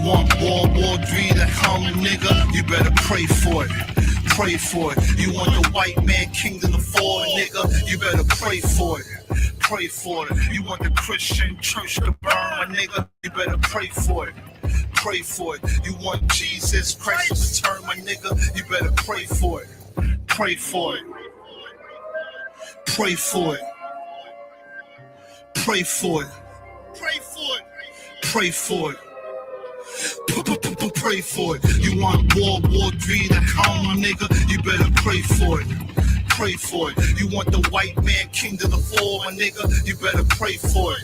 want World War III to come, nigga? You better pray for it. Pray for it. You want the white man kingdom to fall, nigga? You better pray for it. Pray for it. You want the Christian church to burn, my nigga? You better pray for it. Pray for it. You want Jesus Christ to return, my nigga? You better pray for it. Pray for it. Pray for it. Pray for it. Pray for it. Pray for it. Pray for it. You want World War III to come, my nigga? You better pray for it. Pray for it. You want the white man kingdom to fall, my nigga? You better pray for it.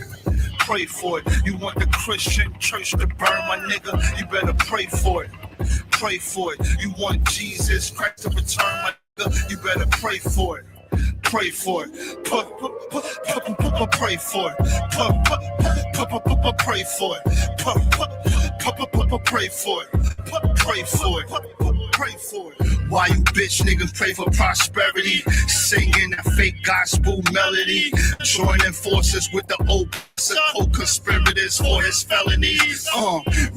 Pray for it. You want the Christian church to burn, my nigga? You better pray for it. Pray for it. You want Jesus Christ to return, my nigga? You better pray for it. Pray for it. Pray for it. Pray for it. Pray for it. Pray for it. Pray for it. Why you bitch niggas pray for prosperity? Singing that fake gospel melody. Joining forces with the old co-conspirators for his felonies.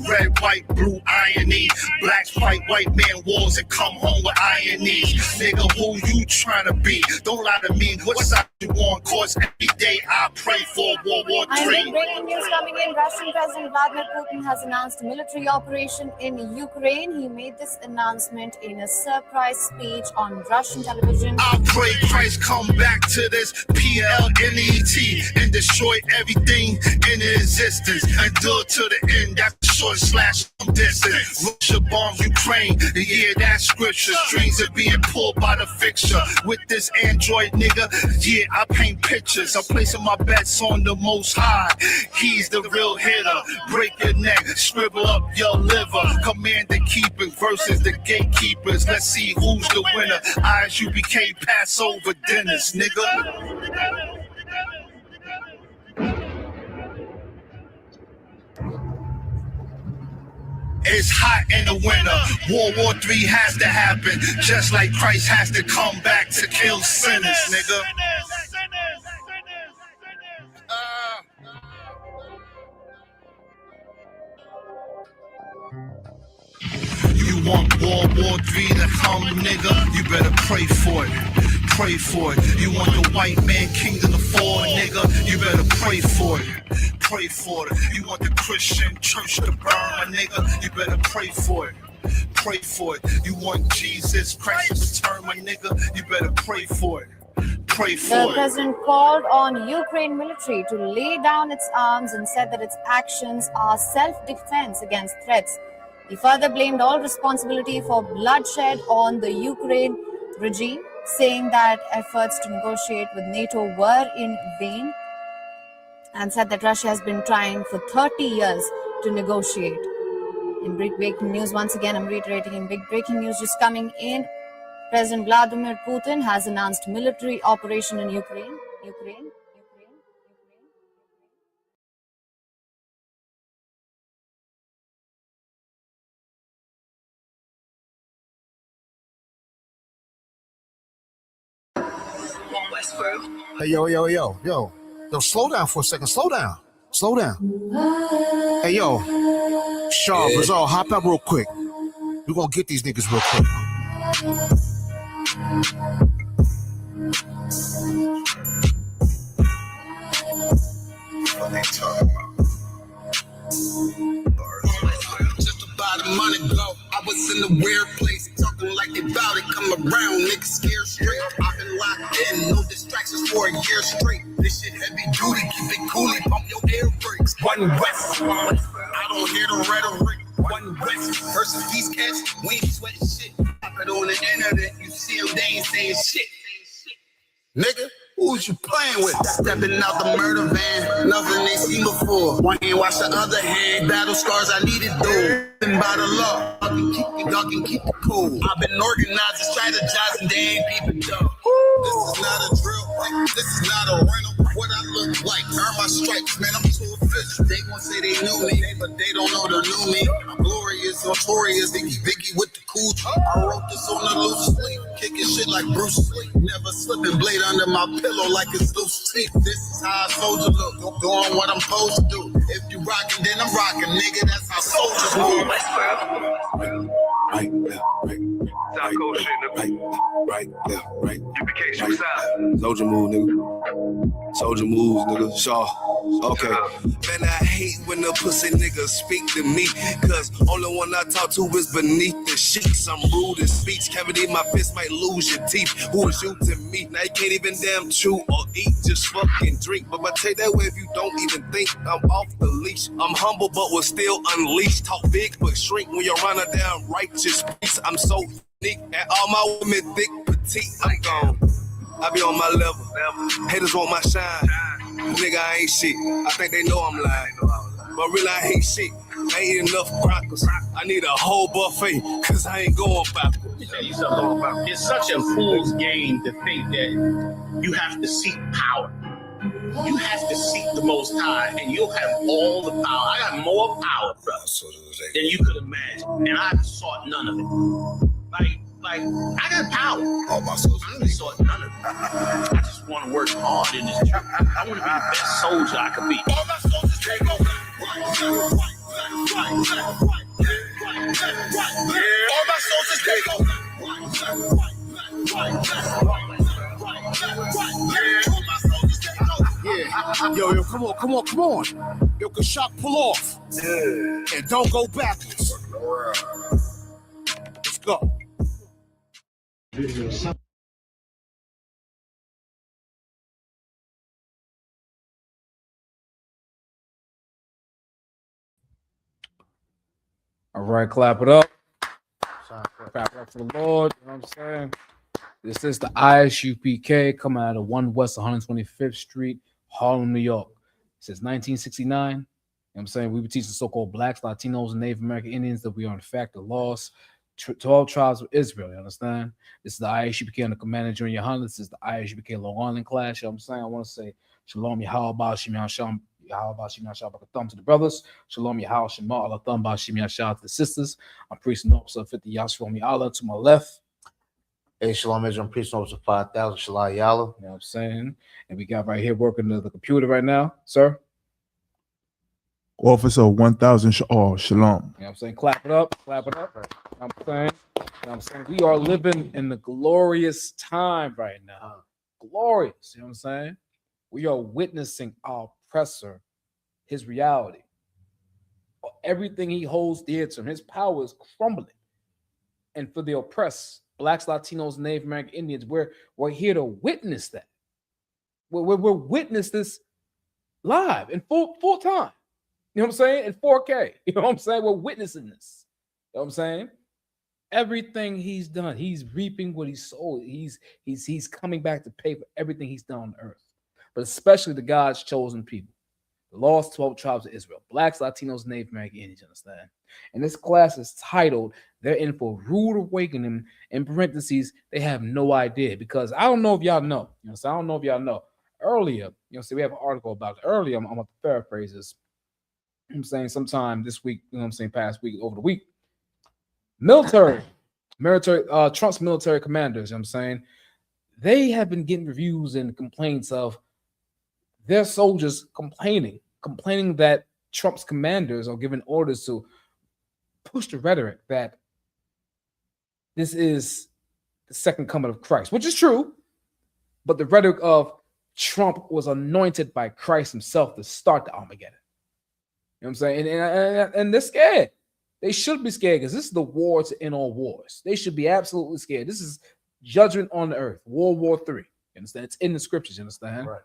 Red, white, blue irony. Black, white, white man wars and come home with ironies. Nigga, who you trying to be? Don't lie to me. What side you want? Cause every day I pray for World War III. Breaking news coming in. Russian President Vladimir Putin has announced a military operation in Ukraine. He made this announcement in a surprise speech on Russian television. I pray Christ come back to this PLNET and destroy everything in existence and do it to the end. That's short slash distance. Russia bombs Ukraine. Yeah, that's scripture. Strings are being pulled by the fixture. With this Android nigga, yeah, I paint pictures. I'm placing my bets on the Most High. He's the real hitter. Break your neck, scribble up your liver. Command the keeping versus the gatekeepers. Let's see who's the winner. UPCOMIMG Passover dinners, nigga. It's hot in the winter. World War III has to happen. Just like Christ has to come back to kill sinners, nigga. You want World War III to come, nigga? You better pray for it. Pray for it. You want the white man kingdom to fall, nigga? You better pray for it. Pray for it. You want the Christian church to burn, my nigga? You better pray for it. Pray for it. You want Jesus Christ to return, my nigga? You better pray for it. Pray for it. The president called on Ukraine military to lay down its arms and said that its actions are self-defense against threats. He further blamed all responsibility for bloodshed on the Ukraine regime, saying that efforts to negotiate with NATO were in vain, and said that Russia has been trying for 30 years to negotiate. In big breaking news, once again, I'm reiterating, in big breaking news just coming in, President Vladimir Putin has announced military operation in Ukraine. Hey, yo, slow down for a second. Slow down. Hey, yo, Shaw, Rizal, hop out real quick. We're gonna get these niggas real quick. What they talking about? Just about a month ago, I was in a weird place, talking like they bout it. Come around, niggas scared straight. I've been locked in, no distractions for a year straight. This shit heavy duty, keep it coolie, pump your air brakes. One West, I don't hear the rhetoric. One West, versus these cats, we ain't sweating shit. Pop it on the internet, you see them, they ain't saying shit. Nigga, who's you playing with? Stepping out the murder van, nothing they seen before. One hand wash the other hand, battle scars I needed though. Been by the law, y'all can keep it cool. I've been organizing, strategizing, they ain't peeping though. This is not a drill, this is not a rental. What I look like, earn my stripes, man, I'm too official. They gon' say they knew me, but they don't know the new me. I'm glorious, notorious, Biggie with the cool. I wrote this on the loose sleeve, kicking shit like Bruce Lee. Never slipping blade under my pillow like it's loose teeth. This is how a soldier look, doing what I'm supposed to do. If you rocking, then I'm rocking, nigga. That's how soldiers move. Right, left, right. South Coast shit, nigga. Right, left, right. UPK shoot south. Soldier move, nigga. Soldier moves, nigga. Shaw. Okay. Man, I hate when the pussy niggas speak to me, cause only one I talk to is beneath the sheets. I'm rude in speech, cavity in my fist might lose your teeth. Who is you to me? Now you can't even damn chew or eat, just fucking drink. But I take that way if you don't even think I'm off the leash. I'm humble but will still unleash. Talk big but shrink when you're running down righteous peace. I'm so unique and all my women thick, petite. I'm gone. I be on my level. Haters want my shine. Nigga, I ain't shit. I think they know I'm lying. But really, I hate shit. I ain't eat enough crackers. I need a whole buffet, cause I ain't going backwards. Let me tell you something about it's such a fool's game to think that you have to seek power. You have to seek the Most High, and you'll have all the power. I got more power, brother, than you could imagine, and I've sought none of it. Like I got power. All my soldiers. I haven't sought none of it. I just want to work hard in this truth. I want to be the best soldier I can be. All my soldiers take over. All my soldiers take over. Yeah. Yo, come on. Yo, Kashak, pull off. Yeah. And don't go backwards. Let's go. All right, clap it up. Clap it up for the Lord. You know what I'm saying? This is the ISUPK coming out of 1 West 125th Street, Harlem, New York. Since 1969, you know what I'm saying? We were teaching so-called blacks, Latinos, and Native American Indians that we are in fact the lost 12 tribes of Israel. You understand? This is the ISUPK under Commander Junior Hunter. This is the ISUPK Long Island class. You know what I'm saying? I want to say Shalom Yahweh Shimon Shalom. Thumb to the brothers. Shalom Yahal Shema Allah Thumb Shimon to the sisters. I'm priest and officer 50 Yashrom Allah to my left. Hey, Shalom Israel, I'm priest and officer 5,000 Shalai Yalla. You know what I'm saying? And we got right here working the computer right now, sir. Officer 1000 Shalom. You know what I'm saying? Clap it up. You know what I'm saying? You know what I'm saying? We are living in the glorious time right now. Glorious. You know what I'm saying? We are witnessing our oppressor, his reality. Everything he holds dear to him, his power is crumbling. And for the oppressed, blacks, Latinos, Native American Indians, we're here to witness that. We're witness this live in full time. You know what I'm saying? In 4K. You know what I'm saying? We're witnessing this. You know what I'm saying? Everything he's done, he's reaping what he sowed. He's coming back to pay for everything he's done on earth. But especially the God's chosen people, the lost 12 tribes of Israel, blacks, Latinos, Native American Indians, understand? And this class is titled, they're in for rude awakening. In parentheses, they have no idea. Because I don't know if y'all know. You know, so I don't know if y'all know. Earlier, you know, so we have an article about it. Earlier, I'm going to paraphrase this. I'm saying sometime this week, you know what I'm saying, past week, over the week. Military, Trump's military commanders, you know what I'm saying, they have been getting reviews and complaints of their soldiers complaining that Trump's commanders are giving orders to push the rhetoric that this is the second coming of Christ, which is true, but the rhetoric of Trump was anointed by Christ himself to start the Armageddon. You know what I'm saying? And they're scared. They should be scared because this is the war to end all wars. They should be absolutely scared. This is judgment on the earth, World War III. You understand? It's in the scriptures, you understand? Right.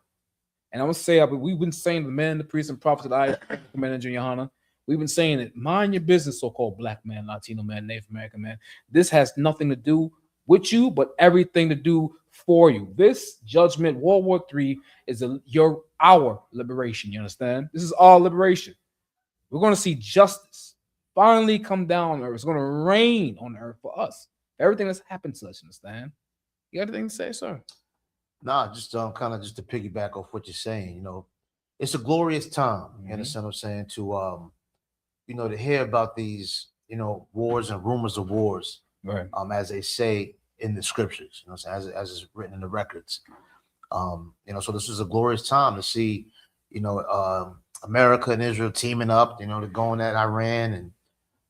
And I want to say, we've been saying the men, the priests, and prophets that I Commander Junior Hunter, we've been saying it. Mind your business, so-called black man, Latino man, Native American man. This has nothing to do with you, but everything to do for you. This judgment, World War III, is our liberation. You understand? This is our liberation. We're going to see justice finally come down on earth. It's going to rain on earth for us. Everything that's happened to us, you understand? You got anything to say, sir? Nah, just kind of just to piggyback off what you're saying, you know, it's a glorious time, you understand what I'm saying, to you know, to hear about these, you know, wars and rumors of wars, right? As they say in the scriptures, you know, as it's written in the records. You know, so this is a glorious time to see, you know, America and Israel teaming up. You know, they're going at Iran, and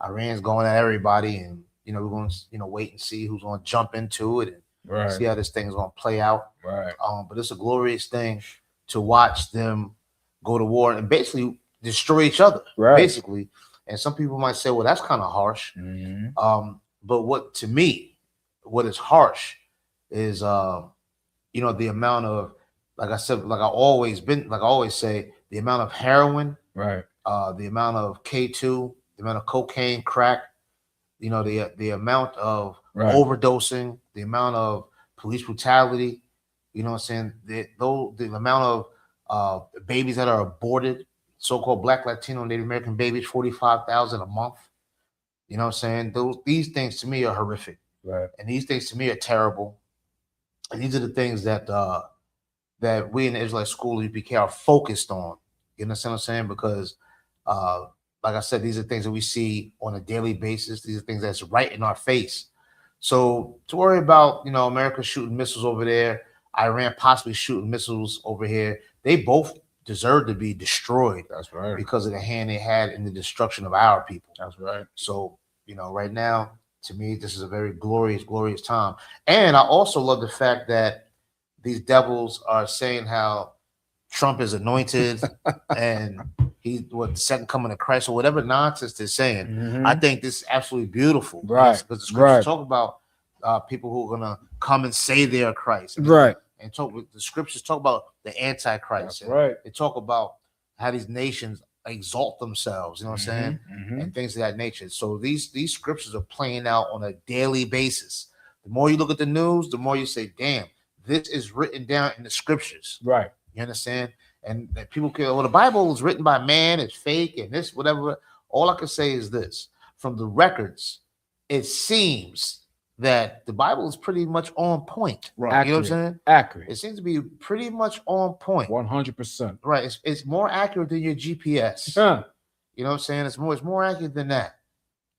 Iran's going at everybody, and you know, we're going to wait and see who's going to jump into it and see how this thing's going to play out. Right. But it's a glorious thing to watch them go to war and basically destroy each other. Right. Basically, and some people might say, "Well, that's kind of harsh." But what to me, what is harsh is the amount of, like I said, like I always say, the amount of heroin, right, the amount of K2, the amount of cocaine, crack, the amount of overdosing, the amount of police brutality, you know what I'm saying? The amount of babies that are aborted, so-called Black, Latino, Native American babies, 45,000 a month. You know what I'm saying? These things to me are horrific. Right. And these things to me are terrible. And these are the things that that we in the Israelite School UPK are focused on. You understand what I'm saying? Because like I said, these are things that we see on a daily basis. These are things that's right in our face. So to worry about, America shooting missiles over there, Iran possibly shooting missiles over here, they both deserve to be destroyed. That's right. Because of the hand they had in the destruction of our people. That's right. So, right now, to me, this is a very glorious, glorious time. And I also love the fact that these devils are saying how Trump is anointed and he's the second coming of Christ or whatever nonsense they're saying. Mm-hmm. I think this is absolutely beautiful. Right. Because the scriptures talk about people who are going to come and say they are Christ. Right. And the scriptures talk about the Antichrist. That's right. They talk about how these nations exalt themselves, you know what I'm saying? Mm-hmm. And things of that nature. So these scriptures are playing out on a daily basis. The more you look at the news, the more you say, damn, this is written down in the scriptures. Right. You understand? And that people can, well, the Bible was written by man, it's fake, and this, whatever. All I can say is this: from the records, it seems that the Bible is pretty much on point. Right. You know what I'm saying? Accurate. It seems to be pretty much on point. 100%. Right. It's more accurate than your GPS. Huh. You know what I'm saying? It's more accurate than that.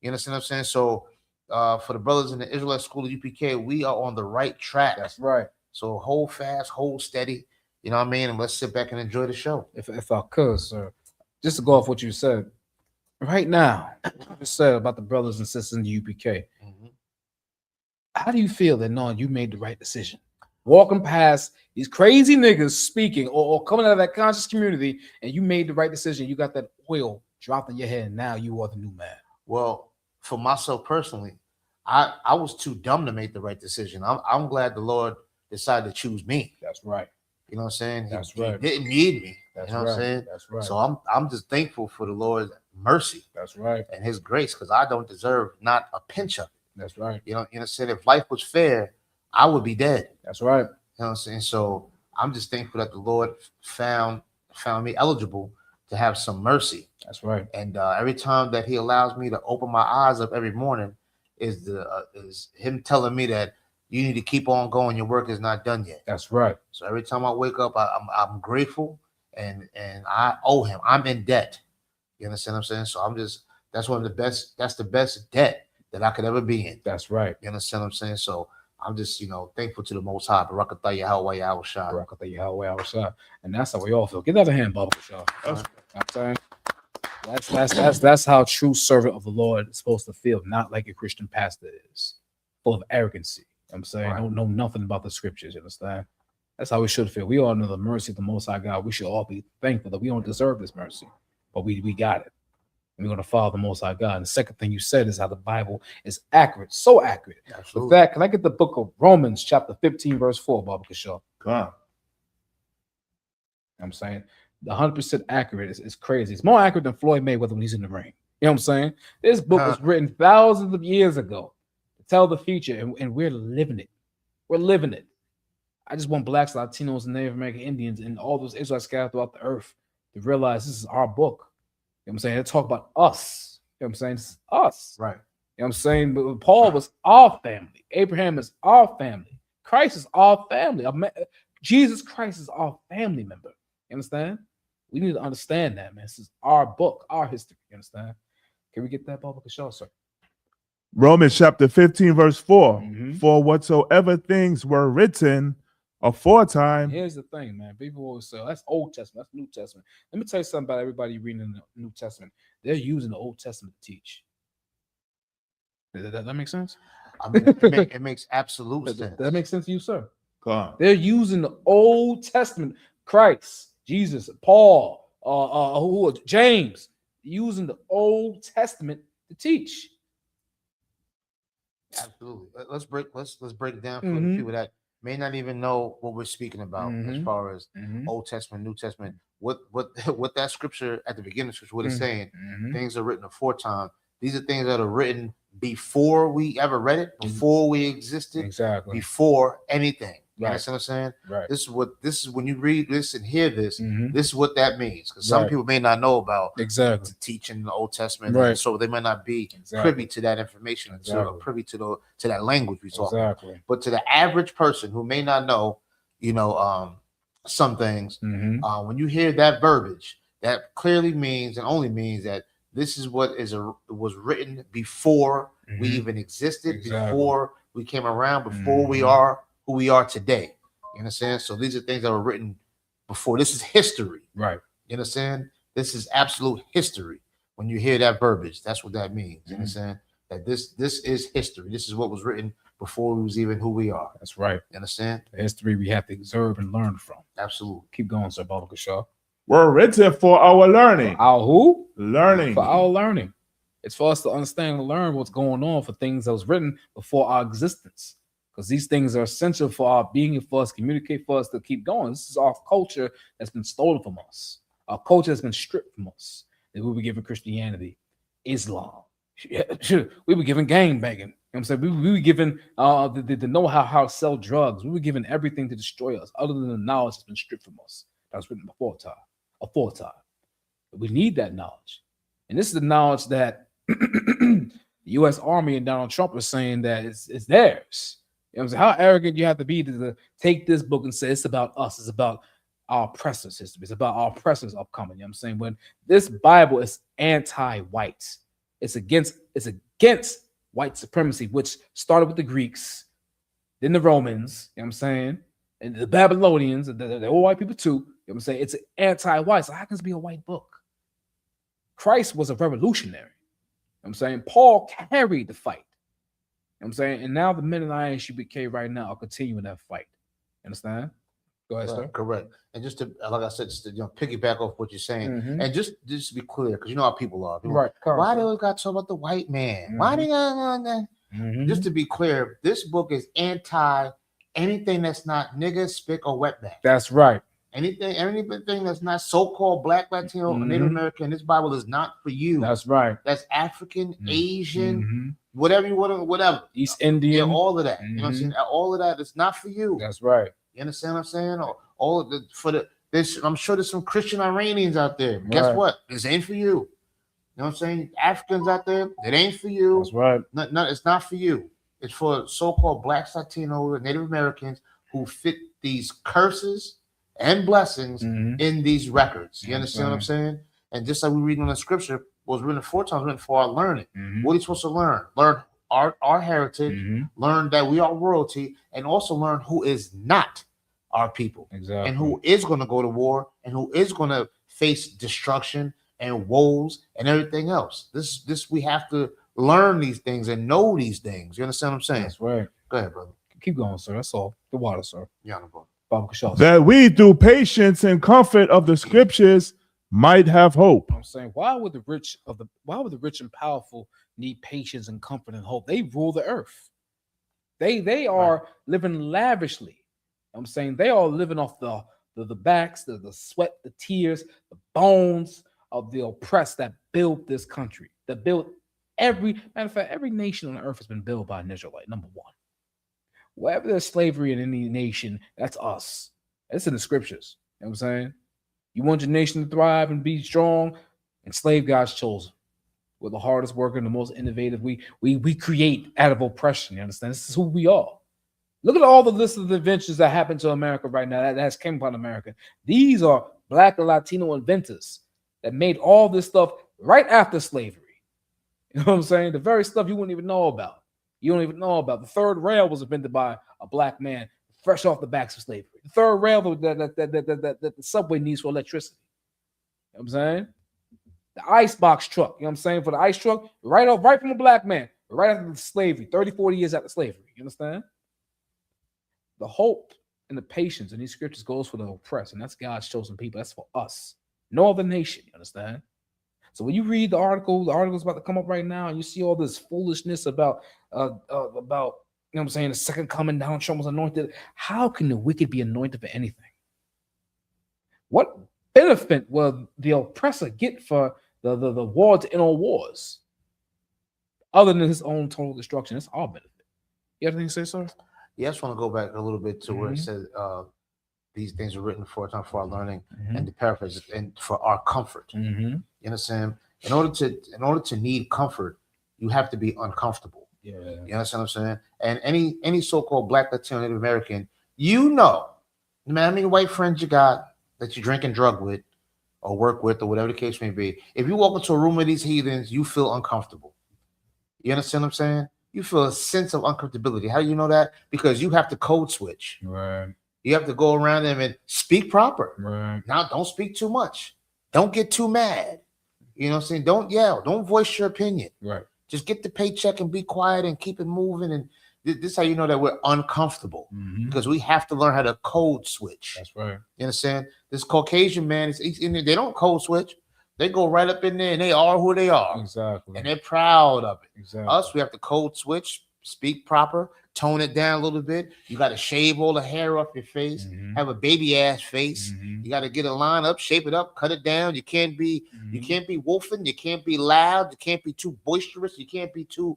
You understand what I'm saying? So for the brothers in the Israelite School of UPK, we are on the right track. That's right. So hold fast, hold steady. You know what I mean? And let's sit back and enjoy the show. If I could, sir, just to go off what you said, right now, you just said about the brothers and sisters in the UPK. Mm-hmm. How do you feel that knowing you made the right decision? Walking past these crazy niggas speaking or coming out of that conscious community, and you made the right decision. You got that oil dropped in your head, and now you are the new man. Well, for myself personally, I was too dumb to make the right decision. I'm glad the Lord decided to choose me. That's right. You know what I'm saying? That's right. He didn't need me. That's you know right. what I'm saying? That's right. So I'm just thankful for the Lord's mercy. That's right. And his grace, because I don't deserve not a pinch of it. That's right. You know what I'm saying? If life was fair, I would be dead. That's right. You know what I'm saying? So I'm just thankful that the Lord found me eligible to have some mercy. That's right. And every time that he allows me to open my eyes up every morning is him telling me that you need to keep on going. Your work is not done yet. That's right. So every time I wake up, I'm grateful and I owe him. I'm in debt. You understand what I'm saying? So that's the best debt that I could ever be in. That's right. You understand what I'm saying? So I'm just, thankful to the Most High. Barakatah Yahweh Yahushua. Barakatah Yahweh Yahushua. And that's how we all feel. Give that a hand, Baba Shaw. That's how a true servant of the Lord is supposed to feel, not like a Christian pastor is, full of arrogancy. You know what I'm saying, don't know nothing about the scriptures. You understand? That's how we should feel. We all know the mercy of the Most High God. We should all be thankful that we don't deserve this mercy, but we got it. And we're going to follow the Most High God. And the second thing you said is how the Bible is accurate, so accurate. Absolutely. With that, can I get the book of Romans, chapter 15, verse 4, Baba Kashaw? Come on. I'm saying the 100% accurate is crazy. It's more accurate than Floyd Mayweather when he's in the ring. You know what I'm saying? This book was written thousands of years ago to tell the future, and we're living it. We're living it. I just want blacks, Latinos, and Native American Indians, and all those Israelites scattered throughout the earth to realize this is our book. You know what I'm saying? They talk about us. You know what I'm saying? This is us. Right. You know what I'm saying? But Paul was our family. Abraham is our family. Christ is our family. Jesus Christ is our family member. You understand? We need to understand that, man. This is our book, our history. You understand? Can we get that, Baba Kashaw, sir? Romans chapter 15, verse 4. Mhm. For whatsoever things were written aforetime. Here's the thing, man. People always say, that's Old Testament, that's New Testament. Let me tell you something about everybody reading in the New Testament. They're using the Old Testament to teach. Does that make sense? I mean, it makes absolute sense. Does that make sense to you, sir? Go on. They're using the Old Testament, Christ, Jesus, Paul, James, using the Old Testament to teach. Absolutely. Let's break it down for the people that may not even know what we're speaking about as far as Old Testament, New Testament. What that scripture at the beginning of scripture, what it's saying, things are written aforetime. These are things that are written before we ever read it, before we existed, Exactly. before anything. You Right. understand what I'm saying? Right. This is when you read this and hear this, this is what that means. Because some people may not know about the teaching in the Old Testament, Right. so they might not be privy to that information, or privy to that language we talk about. But to the average person who may not know, some things, when you hear that verbiage, that clearly means and only means that this is what was written before we even existed, before we came around, before we are who we are today. You understand? So these are things that were written before. This is history. Right. You understand? This is absolute history. When you hear that verbiage, that's what that means. You understand? That this is history. This is what was written before we was even who we are. That's right. You understand? The history we have to observe and learn from. Absolutely. Keep going, Sir Baba Shaw. We're written for our learning. For our who? Learning. For our learning. It's for us to understand and learn what's going on for things that was written before our existence. Because these things are essential for our being, for us to communicate, for us to keep going. This is our culture that's been stolen from us. Our culture has been stripped from us. That we were given Christianity, Islam. We were given gang banging. You know what I'm saying? We were given the know-how how to sell drugs. We were given everything to destroy us, other than the knowledge that's been stripped from us. That was written aforetime. We need that knowledge. And this is the knowledge that the U.S. Army and Donald Trump are saying that it's theirs. You know what I'm saying? How arrogant you have to be to take this book and say it's about us. It's about our oppressors' history. It's about our oppressors upcoming. You know what I'm saying? When this Bible is anti-white. It's against white supremacy, which started with the Greeks, then the Romans, you know what I'm saying? And the Babylonians, they're all white people too. You know what I'm saying? It's anti-white. So how can this be a white book? Christ was a revolutionary. You know what I'm saying? Paul carried the fight. You know what I'm saying? And now the men in ISUPK right now are continuing that fight. You understand? Go ahead, sir. Correct. And just to, like I said, just to piggyback off what you're saying, and just to be clear, because you know how people are. People, right. Why they always got to talk about the white man? Why they got Just to be clear, this book is anti anything that's not nigga, spick, or wetback. That's right. Anything that's not so-called Black, Latino, or Native American, this Bible is not for you. That's right. That's African, Asian, whatever you want, whatever. East Indian, all of that. You know what I'm saying? All of that is not for you. That's right. You understand what I'm saying? All of I'm sure there's some Christian Iranians out there. Guess what? This ain't for you. You know what I'm saying? Africans out there, it ain't for you. That's right. No, it's not for you. It's for so-called Blacks, Latinos, Native Americans who fit these curses and blessings in these records. You understand what I'm saying? And just like we read in the scripture, was written 4 times, written for our learning. What are you supposed to learn? Learn our heritage, learn that we are royalty, and also learn who is not our people, and who is going to go to war, and who is going to face destruction and woes and everything else. This we have to learn these things and know these things. You understand what I'm saying? That's right. Go ahead, brother. Keep going, sir. That's all. The water, sir. Yeah, no problem. That we, through patience and comfort of the scriptures, might have hope. I'm saying, why would the rich and powerful need patience and comfort and hope? They rule the earth. They are living lavishly. I'm saying they are living off the backs, the sweat, the tears, the bones of the oppressed that built this country, that built every nation on the earth has been built by an Israelite, number one. Wherever there's slavery in any nation, that's us. It's in the scriptures. You know what I'm saying? You want your nation to thrive and be strong, enslave God's chosen. We're the hardest worker and the most innovative. We create out of oppression. You understand? This is who we are. Look at all the list of adventures that happened to America right now that has came upon America. These are Black and Latino inventors that made all this stuff right after slavery. You know what I'm saying? The very stuff you wouldn't even know about. You don't even know about. The third rail was invented by a Black man. The fresh off the backs of slavery. The third rail that the subway needs for electricity. You know what I'm saying? The icebox truck, you know what I'm saying? For the ice truck, right from a black man, right after the slavery, 30, 40 years after slavery. You understand? The hope and the patience in these scriptures goes for the oppressed, and that's God's chosen people. That's for us. No other nation, you understand? So when you read the article's about to come up right now, and you see all this foolishness about you know what I'm saying, the second coming, Donald Trump was anointed. How can the wicked be anointed for anything? What benefit will the oppressor get for the war to end all wars, other than his own total destruction? It's our benefit. You have anything to say, sir? Yeah, I just want to go back a little bit to where it says these things are written for a time for our learning, and to paraphrase it, and for our comfort. You understand? In order to need comfort, you have to be uncomfortable. Yeah. You understand what I'm saying? And any so-called Black, Latino, Native American, you know, no matter how many white friends you got that you drink and drug with, or work with, or whatever the case may be, if you walk into a room with these heathens, you feel uncomfortable. You understand what I'm saying? You feel a sense of uncomfortability. How do you know that? Because you have to code switch. Right. You have to go around them and speak proper. Right. Now, don't speak too much. Don't get too mad. You know what I'm saying? Don't yell. Don't voice your opinion. Right. Just get the paycheck and be quiet and keep it moving. And this is how you know that we're uncomfortable, because we have to learn how to code switch. That's right. You understand? This Caucasian man, he's in there, they don't code switch. They go right up in there and they are who they are. Exactly. And they're proud of it. Exactly. Us, we have to code switch, speak proper, tone it down a little bit. You got to shave all the hair off your face, have a baby ass face. You got to get a line up, shape it up, cut it down. You can't be wolfing, you can't be loud, you can't be too boisterous, you can't be too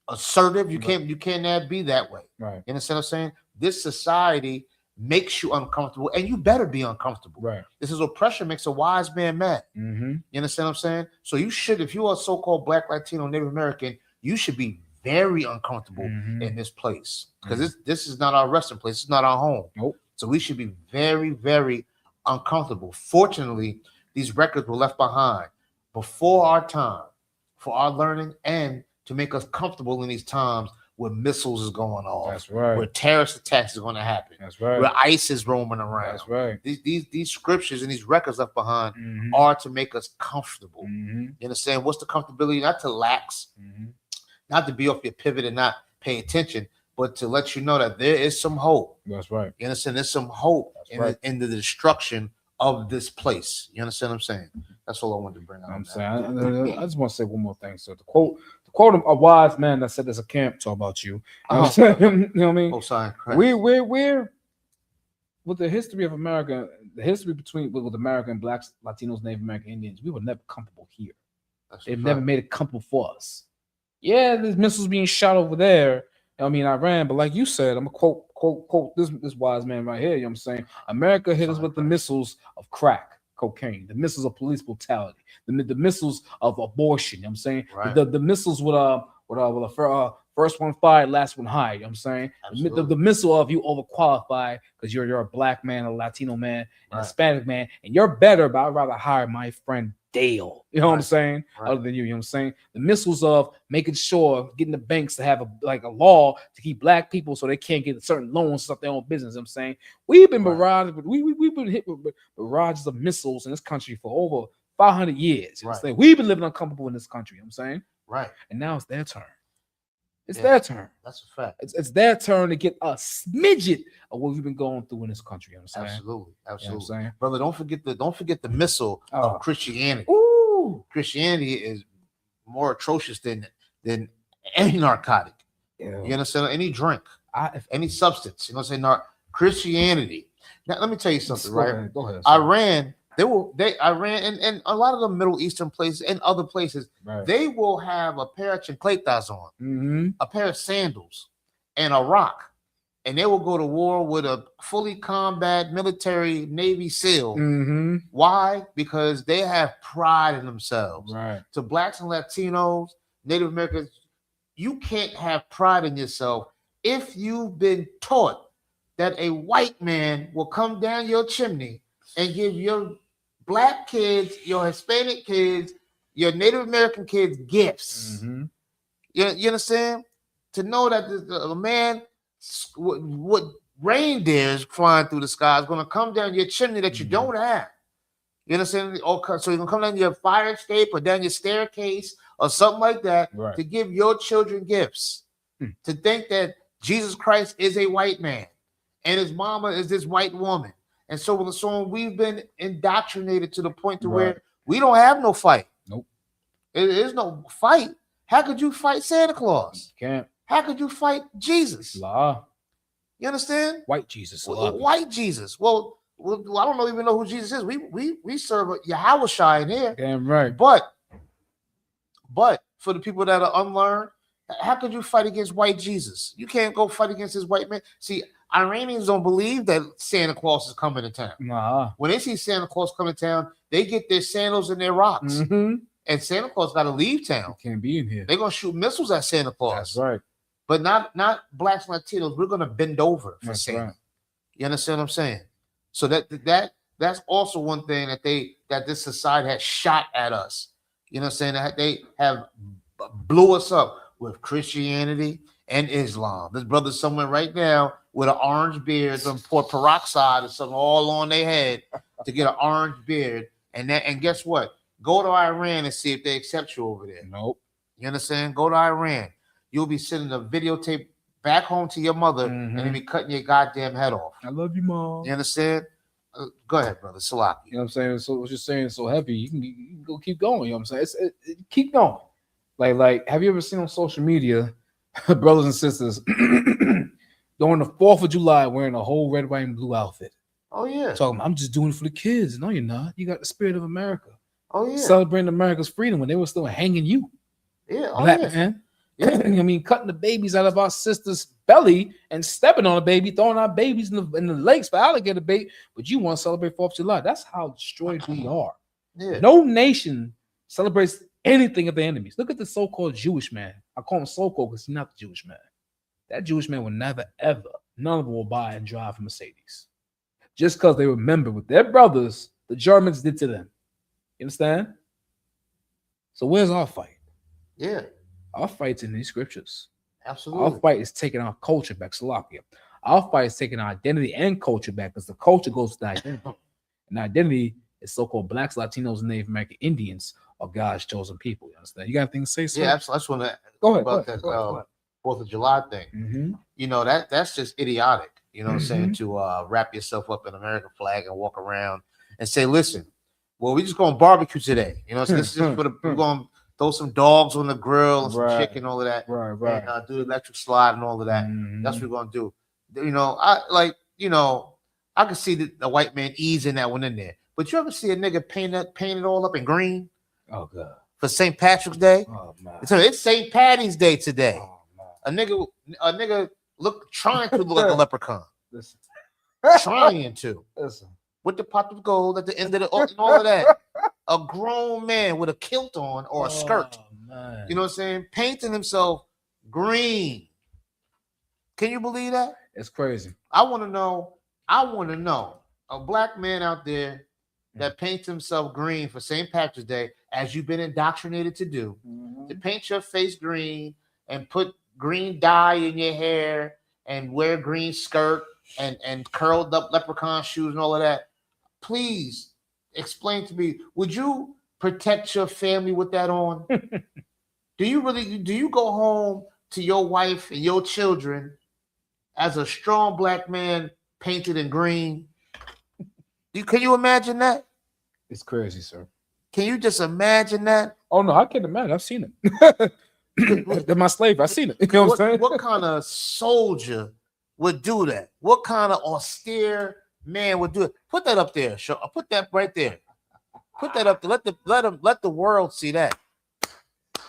assertive. You cannot be that way. Right. You understand what I'm saying? This society makes you uncomfortable, and you better be uncomfortable. Right. This is oppression makes a wise man mad. You understand what I'm saying? So you should, if you are so-called Black, Latino, Native American, you should be very uncomfortable in this place, because this is not our resting place. It's not our home. Nope. So we should be very, very uncomfortable. Fortunately, these records were left behind before our time for our learning and to make us comfortable in these times where missiles is going off. That's right. Where terrorist attacks is going to happen. That's right. Where ICE is roaming around. That's right. These scriptures and these records left behind are to make us comfortable. You understand? What's the comfortability? Not to lax, not to be off your pivot and not pay attention, but to let you know that there is some hope. That's right. You understand? There's some hope in the destruction of this place. You understand what I'm saying? That's all I wanted to bring out. I'm saying, I just want to say one more thing. So to quote a wise man that said there's a camp talk about you. You know what I'm saying? You know what I mean? Oh, sorry. We're with the history of America, the history with American Blacks, Latinos, Native American Indians, we were never comfortable here. They've never made it comfortable for us. Yeah, there's missiles being shot over there. I mean, Iran, but like you said, I'm gonna quote this wise man right here. You know what I'm saying? America hit us with the missiles of crack cocaine, the missiles of police brutality, the missiles of abortion. You know what I'm saying? Right. The missiles with first one fired, last one high. You know what I'm saying? The missile of you overqualified because you're a black man, a Latino man, a Hispanic man, and you're better, but I'd rather hire my friend Dale. You know what I'm saying? Other than you know what I'm saying? The missiles of making sure, getting the banks to have a law to keep black people so they can't get certain loans to start their own business. You know what I'm saying? We've been barraged, we've been hit with barrages of missiles in this country for over 500 years. You know what I'm saying? We've been living uncomfortable in this country. You know what I'm saying? Right. And now it's their turn. It's their turn. That's a fact. It's their turn to get a smidget of what we've been going through in this country. You know what I'm saying? Absolutely. You know what I'm saying? Brother, don't forget the missile of Christianity. Ooh. Christianity is more atrocious than any narcotic. Yeah. You understand? Any drink, any substance. You know what I'm saying? Christianity. Now let me tell you something, right? Go ahead. Iran, Iran and a lot of the Middle Eastern places and other places, they will have a pair of chancletas on, a pair of sandals, and a rock, and they will go to war with a fully combat military Navy SEAL. Why? Because they have pride in themselves. Right. To blacks and Latinos, Native Americans, you can't have pride in yourself if you've been taught that a white man will come down your chimney and give your black kids, your Hispanic kids, your Native American kids gifts. You understand? To know that a man would reindeers flying through the sky is going to come down your chimney that you don't have. You understand? So you're going to come down your fire escape or down your staircase or something like that Right. to give your children gifts. To think that Jesus Christ is a white man and his mama is this white woman. And so we've been indoctrinated to the point to where we don't have no fight. Nope. There is no fight. How could you fight Santa Claus? Can't. How could you fight Jesus? La. You understand? White Jesus. White Jesus. Well, I don't even know who Jesus is. We serve a Yahushua in here. Damn right. But for the people that are unlearned, how could you fight against white Jesus? You can't go fight against this white man. See, Iranians don't believe that Santa Claus is coming to town. Nah. When they see Santa Claus coming to town, they get their sandals and their rocks. Mm-hmm. And Santa Claus got to leave town. Can't be in here. They're gonna shoot missiles at Santa Claus. That's right. But not blacks and Latinos. We're gonna bend over for That's Santa. right. You understand what I'm saying? So that's also one thing that this society has shot at us. You know what I'm saying? That they have blew us up with Christianity and Islam. This brother's somewhere right now with an orange beard, some pour peroxide or something all on their head to get an orange beard. And guess what? Go to Iran and see if they accept you over there. Nope. You understand? Go to Iran. You'll be sending a videotape back home to your mother and they'll be cutting your goddamn head off. I love you, Mom. You understand? Go ahead, brother. Salaki. You know what I'm saying? So what you're saying is so heavy. You can go keep going. You know what I'm saying? Keep going. Like, have you ever seen on social media brothers and sisters during the 4th of July wearing a whole red, white, and blue outfit? Oh yeah. Talking, I'm just doing it for the kids. No, you're not. You got the spirit of America. Oh yeah. Celebrating America's freedom when they were still hanging you. Yeah. Oh, Black yeah. man. Yeah. I mean, cutting the babies out of our sister's belly and stepping on a baby, throwing our babies in the lakes for alligator bait. But you want to celebrate 4th of July. That's how destroyed we are. Yeah. No nation celebrates anything of the enemies. Look at the so-called Jewish man. I call him so-called because he's not the Jewish man. That Jewish man will never, ever, none of them will buy and drive a Mercedes. Just because they remember what their brothers, the Germans, did to them. You understand? So where's our fight? Yeah. Our fight's in these scriptures. Absolutely. Our fight is taking our culture back, Salakia. Our fight is taking our identity and culture back because the culture goes to the identity. And identity is so-called blacks, Latinos, and Native American Indians are God's chosen people. You understand? You got anything to say, sir? Yeah, absolutely. I just want to Go ahead. about Go ahead, that go ahead. 4th of July thing. Mm-hmm. You know, that's just idiotic. You know what I'm saying? To wrap yourself up in an American flag and walk around and say, listen, well, we just going to barbecue today. You know, so this is just we're going to throw some dogs on the grill and some chicken, all of that. Right. And do the electric slide and all of that. That's what we're going to do. You know, I can see the white man easing that one in there. But you ever see a nigga paint it all up in green? Oh, God. For St. Patrick's Day? Oh, man. So it's St. Patty's Day today. Oh, man. A nigga trying to look like a leprechaun. Listen. Trying to. Listen. With the pot of gold at the end of the and all of that. A grown man with a kilt on or a skirt. Man. You know what I'm saying? Painting himself green. Can you believe that? It's crazy. I want to know a black man out there that paints himself green for St. Patrick's Day, as you've been indoctrinated to do, to paint your face green and put green dye in your hair and wear green skirt and curled up leprechaun shoes and all of that. Please explain to me, would you protect your family with that on? Do you go home to your wife and your children as a strong black man painted in green? Can you imagine that? It's crazy, sir. Can you just imagine that? Oh, no, I can't imagine. I've seen it. They're my slave. I've seen it. You know what I'm saying? What kind of soldier would do that? What kind of austere man would do it? Put that up there. Put that right there. Put that up there. Let the world see that.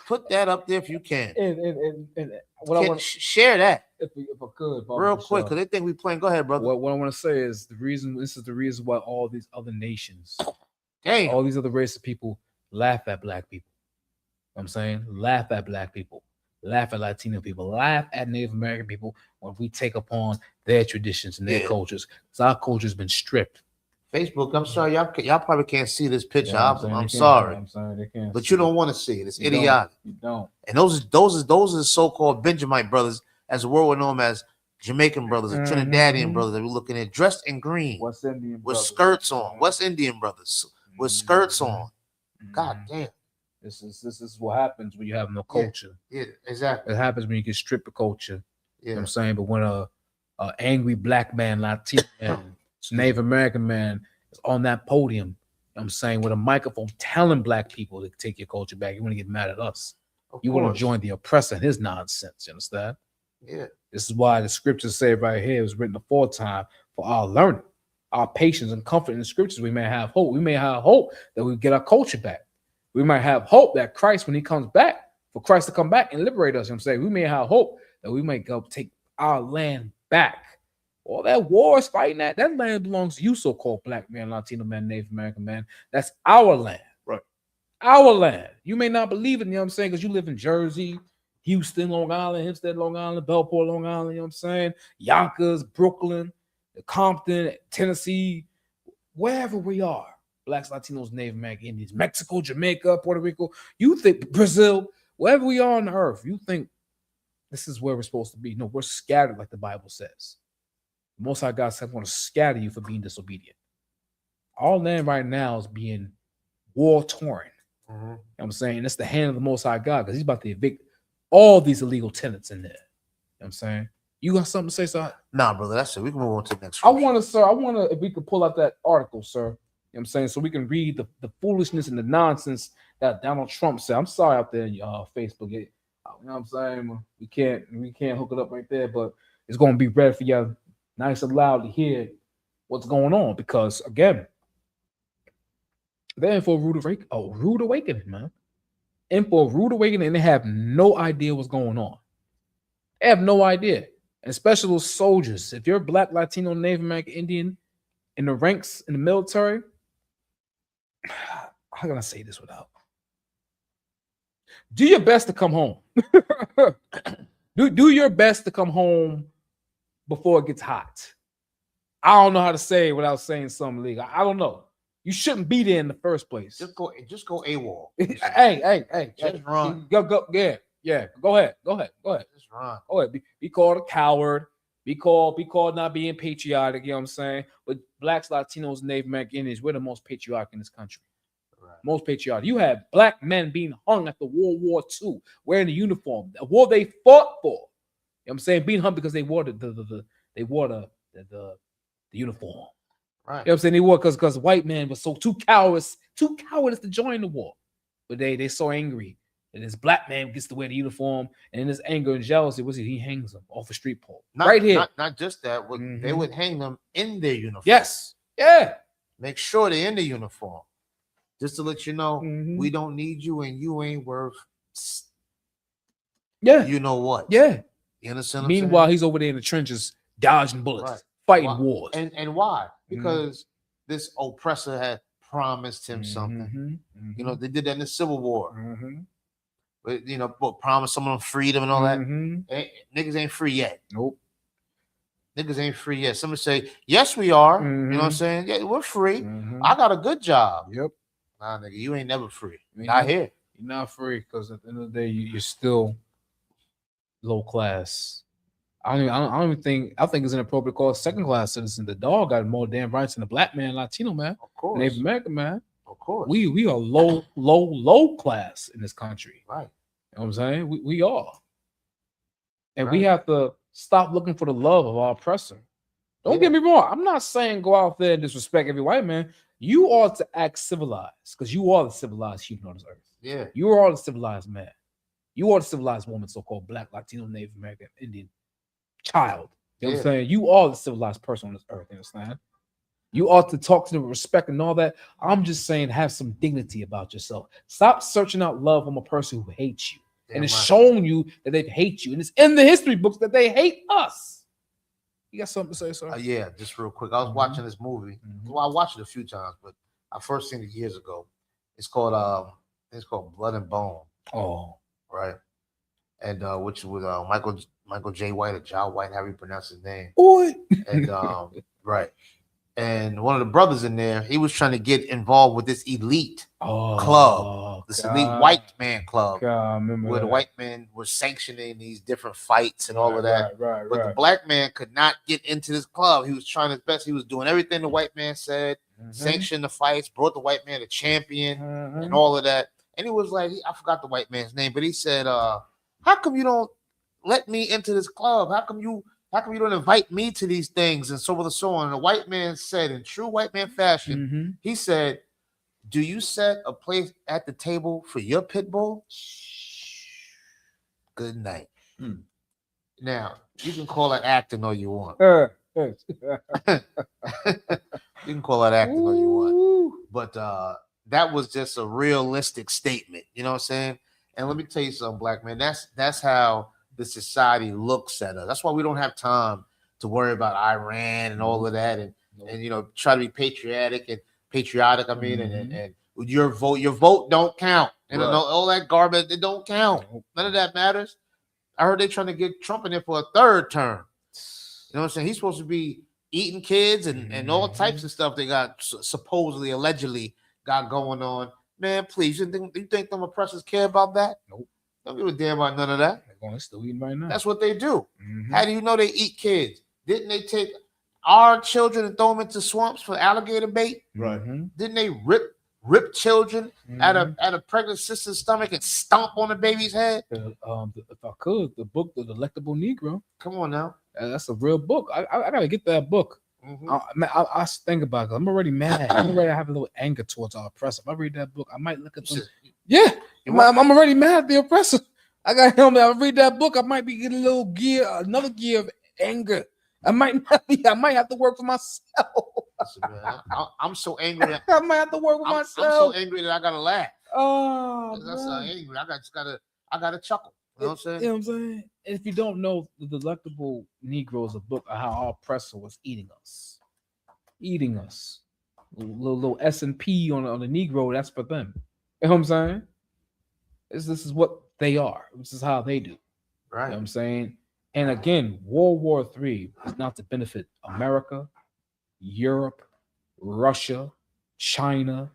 Put that up there if you can. And what I want to share that if I could, Bob, real quick, because they think we playing. Go ahead, brother. What I want to say is this is the reason why all these other nations, damn, all these other races of people laugh at black people. You know what I'm saying, laugh at black people, laugh at Latino people, laugh at Native American people when we take upon their traditions and their cultures. Because our culture's been stripped. Facebook, I'm sorry, y'all probably can't see this picture. Yeah, I'm sorry. I'm sorry, they can't. But you don't want to see it. It's idiotic. You don't. And those are the so-called Benjamite brothers, as the world would know them as Jamaican brothers and Trinidadian brothers that we're looking at dressed in green West Indian with brothers. skirts on. West Indian brothers with skirts on. God damn. This is what happens when you have no culture. Yeah, exactly. It happens when you get stripped of culture. You know Yeah. what I'm saying? But when a angry black man, Latino man, Native American man is on that podium, you know what I'm saying, with a microphone telling black people to take your culture back, you want to get mad at us. You want to join the oppressor in his nonsense. You understand? Yeah. This is why the scriptures say right here, it was written aforetime for our learning, our patience and comfort in the scriptures. We may have hope. We may have hope that we get our culture back. We might have hope that Christ, when he comes back, for Christ to come back and liberate us. You know what I'm saying? We may have hope that we might go take our land back. All that war is fighting that land belongs to you, so-called black man, Latino man, Native American man. That's our land. Right. Our land. You may not believe it, you know what I'm saying? Because you live in Jersey, Houston, Long Island, Hempstead, Long Island, Bellport, Long Island, you know what I'm saying? Yonkers, Brooklyn, Compton, Tennessee, wherever we are. Blacks, Latinos, Native American Indians, Mexico, Jamaica, Puerto Rico. You think Brazil, wherever we are on the earth, you think this is where we're supposed to be. No, we're scattered like the Bible says. The Most High God said, I want to scatter you for being disobedient. Our land right now is being war-torn. You know what I'm saying? That's the hand of the Most High God, because he's about to evict all these illegal tenants in there. You know what I'm saying? You got something to say, sir? Nah, brother, that's it. We can move on to the next I one. want to, if we could pull out that article, sir. You know what I'm saying? So we can read the foolishness and the nonsense that Donald Trump said. I'm sorry out there in Facebook. You know what I'm saying? We can't hook it up right there, but it's going to be read for you nice and loud to hear what's going on, because again, they're in for a rude awakening, man. In for a rude awakening, and they have no idea what's going on. They have no idea. And especially those soldiers. If you're Black, Latino, Native American, Indian in the ranks in the military, how can I say this without? Do your best to come home. do your best to come home before it gets hot. I don't know how to say it without saying something legal. I don't know. You shouldn't be there in the first place. Just go AWOL. Hey. Just run. Go. Yeah. Go ahead. Just run. Go ahead. Be called a coward. Be called not being patriotic. You know what I'm saying? But Blacks, Latinos, Native American Indians, we're the most patriotic in this country. Right. Most patriotic. You have black men being hung after World War II, wearing the uniform, a war they fought for. You know what I'm saying? Being hung because they wore the uniform. Right. You know what I'm saying? They wore because white men were too cowardice to join the war. But they so angry. And this black man gets to wear the uniform, and in his anger and jealousy, he hangs him off a street pole. Right here. Not just that, they would hang them in their uniform. Yes. Yeah. Make sure they're in the uniform. Just to let you know, we don't need you, and you ain't worth. Yeah. You know what? Yeah. You understand? Meanwhile, he's over there in the trenches, dodging bullets, fighting wars. And why? Because this oppressor had promised him something. You know, they did that in the Civil War. But, you know, promise someone freedom and all that. Niggas ain't free yet. Nope. Niggas ain't free yet. Somebody say, yes, we are. You know what I'm saying? Yeah, we're free. I got a good job. Yep. Nah, nigga, you ain't never free. Not here. You're not free, because at the end of the day, you're still low class. I think it's inappropriate to call a second class citizen. The dog got more damn rights than the black man, Latino man, of course, Native American man. Of course, we are low class in this country. Right. You know what I'm saying? We are. And we have to stop looking for the love of our oppressor. Don't get me wrong. I'm not saying go out there and disrespect every white man. You ought to act civilized, because you are the civilized human on this earth. Yeah. You are the civilized man. You are the civilized woman, so-called Black, Latino, Native American, Indian child. You know what I'm saying? You are the civilized person on this earth. You understand? You ought to talk to them with respect and all that. I'm just saying, have some dignity about yourself. Stop searching out love from a person who hates you. And it's shown you that they hate you. And it's in the history books that they hate us. You got something to say, sir? Yeah, just real quick. I was watching this movie. Well, I watched it a few times, but I first seen it years ago. It's called Blood and Bone. Oh, right. And which was Michael J. White or John White, however you pronounce his name. Boy. And right. And one of the brothers in there, he was trying to get involved with this elite club. this elite white man club, God, I remember where the that. white men were sanctioning these different fights and all of that. Right. But the black man could not get into this club. He was trying his best. He was doing everything the white man said, sanctioned the fights, brought the white man a champion, and all of that. And he was like, I forgot the white man's name, but he said, how come you don't let me into this club? How come you don't invite me to these things? And so on and so on. And the white man said, in true white man fashion, he said, do you set a place at the table for your pit bull? Good night. Now, you can call that acting all you want. You can call that acting all you want. But that was just a realistic statement. You know what I'm saying? And let me tell you something, black man. That's how the society looks at us. That's why we don't have time to worry about Iran and all of that, and you know, try to be patriotic. I mean, and your vote don't count. And all that garbage, it don't count. None of that matters. I heard they trying to get Trump in there for a third term. You know what I'm saying? He's supposed to be eating kids and all types of stuff they got supposedly, allegedly got going on. Man, please, you think them oppressors care about that? Nope. Don't give a damn about none of that. They're going to still eating right now. That's what they do. How do you know they eat kids? Didn't they take our children and throw them into swamps for alligator bait? Right. Didn't they rip children out of pregnant sister's stomach and stomp on the baby's head? If I could, the book, The Delectable Negro. Come on now. That's a real book. I gotta get that book. I think about it. I'm already mad. I'm already have a little anger towards our oppressor. If I read that book, I might look at them. Yeah, I'm already mad at the oppressor. I got him. I read that book. I might be getting another gear of anger. I might have to work for myself. Listen, man, I'm so angry. I might have to work with myself. I'm so angry that I gotta laugh. Oh, that's so angry. I gotta chuckle. You know what I'm saying? You know what I'm saying? And if you don't know, The Delectable Negro is a book of how our oppressor was eating us. Little S&P on the Negro, that's for them. You know what I'm saying? This is what they are. This is how they do. Right. You know what I'm saying? And again, World War III is not to benefit America, Europe, Russia, China,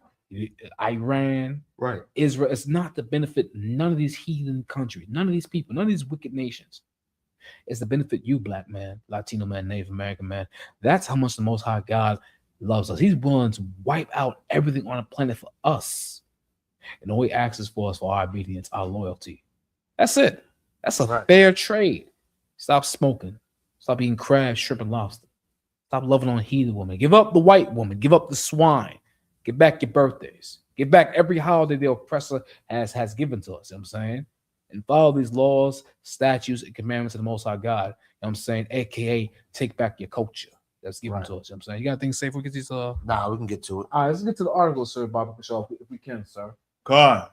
Iran, right, Israel. It's not to benefit none of these heathen countries, none of these people, none of these wicked nations. It's to benefit you, black man, Latino man, Native American man. That's how much the Most High God loves us. He's willing to wipe out everything on the planet for us. And all he asks for us for our obedience, our loyalty. That's it. That's a fair trade. Stop smoking. Stop eating crab, shrimp, and lobster. Stop loving on a heathen woman. Give up the white woman. Give up the swine. Get back your birthdays. Get back every holiday the oppressor has given to us. You know what I'm saying? And follow these laws, statutes, and commandments of the Most High God. You know what I'm saying? AKA take back your culture that's given to us. You know what I'm saying? You got things to say if we get these Nah, we can get to it. All right, let's get to the article, sir, Bobby Shaw, if we can, sir. God.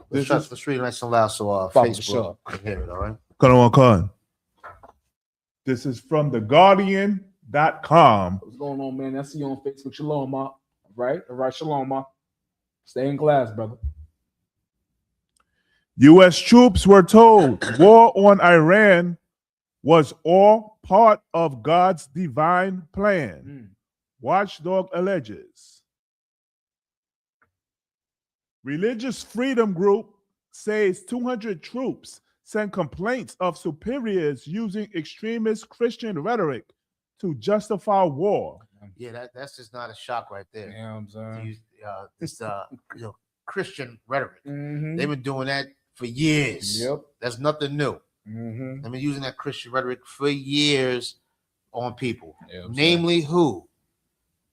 Let's read it nice and loud so Facebook can hear it, all right? Con. This is from theguardian.com. What's going on, man? I see you on Facebook. Shalom, Ma. All right, shalom, Ma. Stay in class, brother. U.S. troops were told war on Iran was all part of God's divine plan. Watchdog alleges. Religious Freedom Group says 200 troops sent complaints of superiors using extremist Christian rhetoric to justify war. Yeah, that's just not a shock right there. Yeah, I'm saying. This Christian rhetoric. They've been doing that for years. Yep. That's nothing new. They've been using that Christian rhetoric for years on people. Yeah, namely who?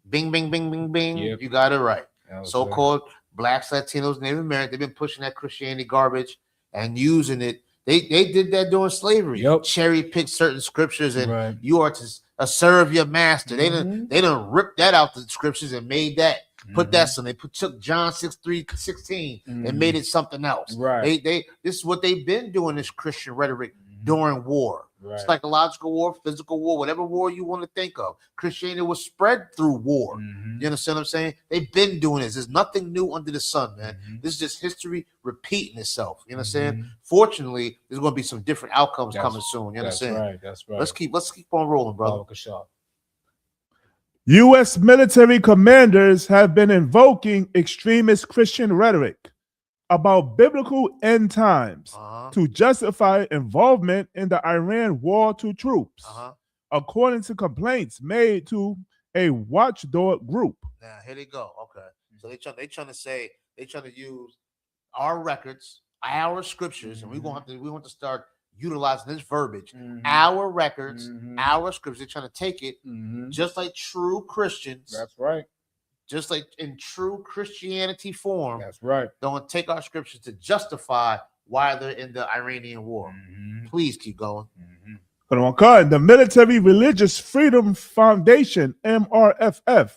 Bing, bing, bing, bing, bing. Yep. You got it right. So-called blacks, Latinos, Native Americans, they've been pushing that Christianity garbage and using it. They did that during slavery. Yep. Cherry picked certain scriptures and you are to serve your master. They done ripped that out the scriptures and made that. Put that some. They took John 6:3-16 and made it something else. Right. This is what they've been doing, this Christian rhetoric during war. Right. Psychological war, physical war, whatever war you want to think of. Christianity was spread through war. You understand what I'm saying? They've been doing this. There's nothing new under the sun, man. This is just history repeating itself. You understand? Fortunately, there's going to be some different outcomes coming soon. You understand? That's right. Let's keep on rolling, brother. U.S. military commanders have been invoking extremist Christian rhetoric about biblical end times to justify involvement in the Iran war to troops, according to complaints made to a watchdog group. Now here they go. Okay, so they trying to say they trying to use our records, our scriptures, and we want to start utilizing this verbiage. Our records, our scriptures. They're trying to take it just like true Christians. That's right. Just like in true Christianity form. That's right. Don't take our scriptures to justify why they're in the Iranian war. Please keep going. The Military Religious Freedom Foundation, MRFF,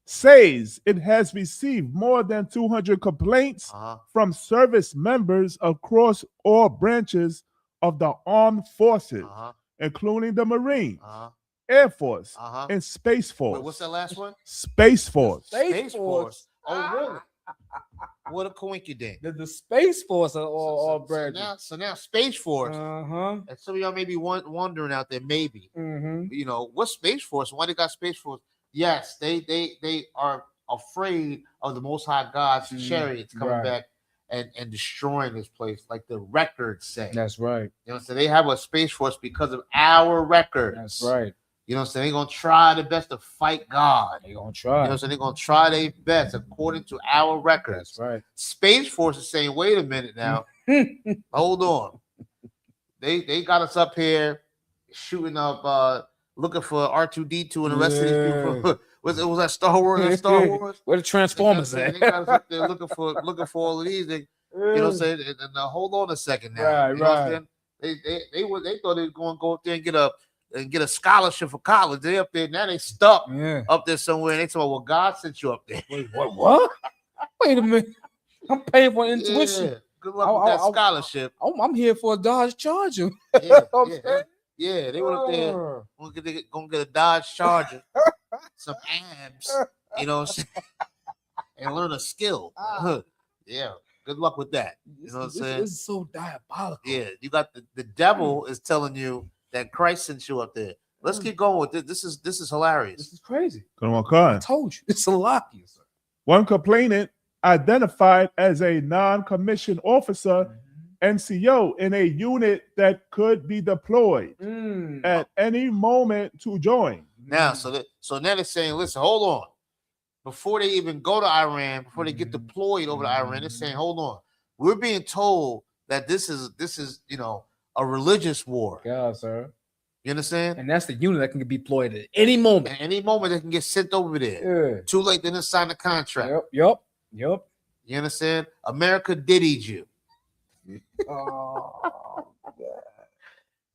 says it has received more than 200 complaints from service members across all branches of the armed forces, including the Marine, Air Force, and Space Force. Wait, what's that last one? Space Force. Space Force. Oh, really? What a coincidence. The Space Force are all branches. So now Space Force. And some of y'all may be wondering out there, maybe, you know, what's Space Force? Why they got Space Force? Yes, they are afraid of the Most High God's chariots coming back and destroying this place, like the records say. That's right. You know, so they have a Space Force because of our records. That's right. You know what I'm saying? They're going to try their best to fight God. They're going to try. You know, so they're going to try their best according to our records. That's right. Space Force is saying, wait a minute now. Hold on. They got us up here shooting up, looking for R2-D2 and the rest of these people. Was that Star Wars? Star Wars? Where the Transformers at? They got us up there looking for all of these. You know what I'm saying? And now, hold on a second now. Right, you know what I'm saying? They thought they were going to go up there and get a scholarship for college. They up there now. They stuck up there somewhere. And they told, well, God sent you up there. Wait, what? Wait a minute. I'm paying for intuition. Yeah. Good luck with that scholarship. I'm here for a Dodge Charger. Yeah, they went up there gonna get a Dodge Charger, some abs, you know what I'm saying, and learn a skill. Yeah, good luck with that. You know what I'm saying? This is so diabolical. Yeah, you got the devil is telling you that Christ sent you up there. Let's keep going with this. This is hilarious. This is crazy. I told you. It's a lot. One complainant identified as a non-commissioned officer, NCO, in a unit that could be deployed at any moment to join. Now, so now they're saying, listen, hold on. Before they even go to Iran, before they get deployed over to Iran, they're saying, hold on. We're being told that this is you know, a religious war. Yeah, sir. You understand? And that's the unit that can be deployed at any moment. At any moment, they can get sent over there. Too late, they didn't sign the contract. Yep. You understand? America diddied you. Oh,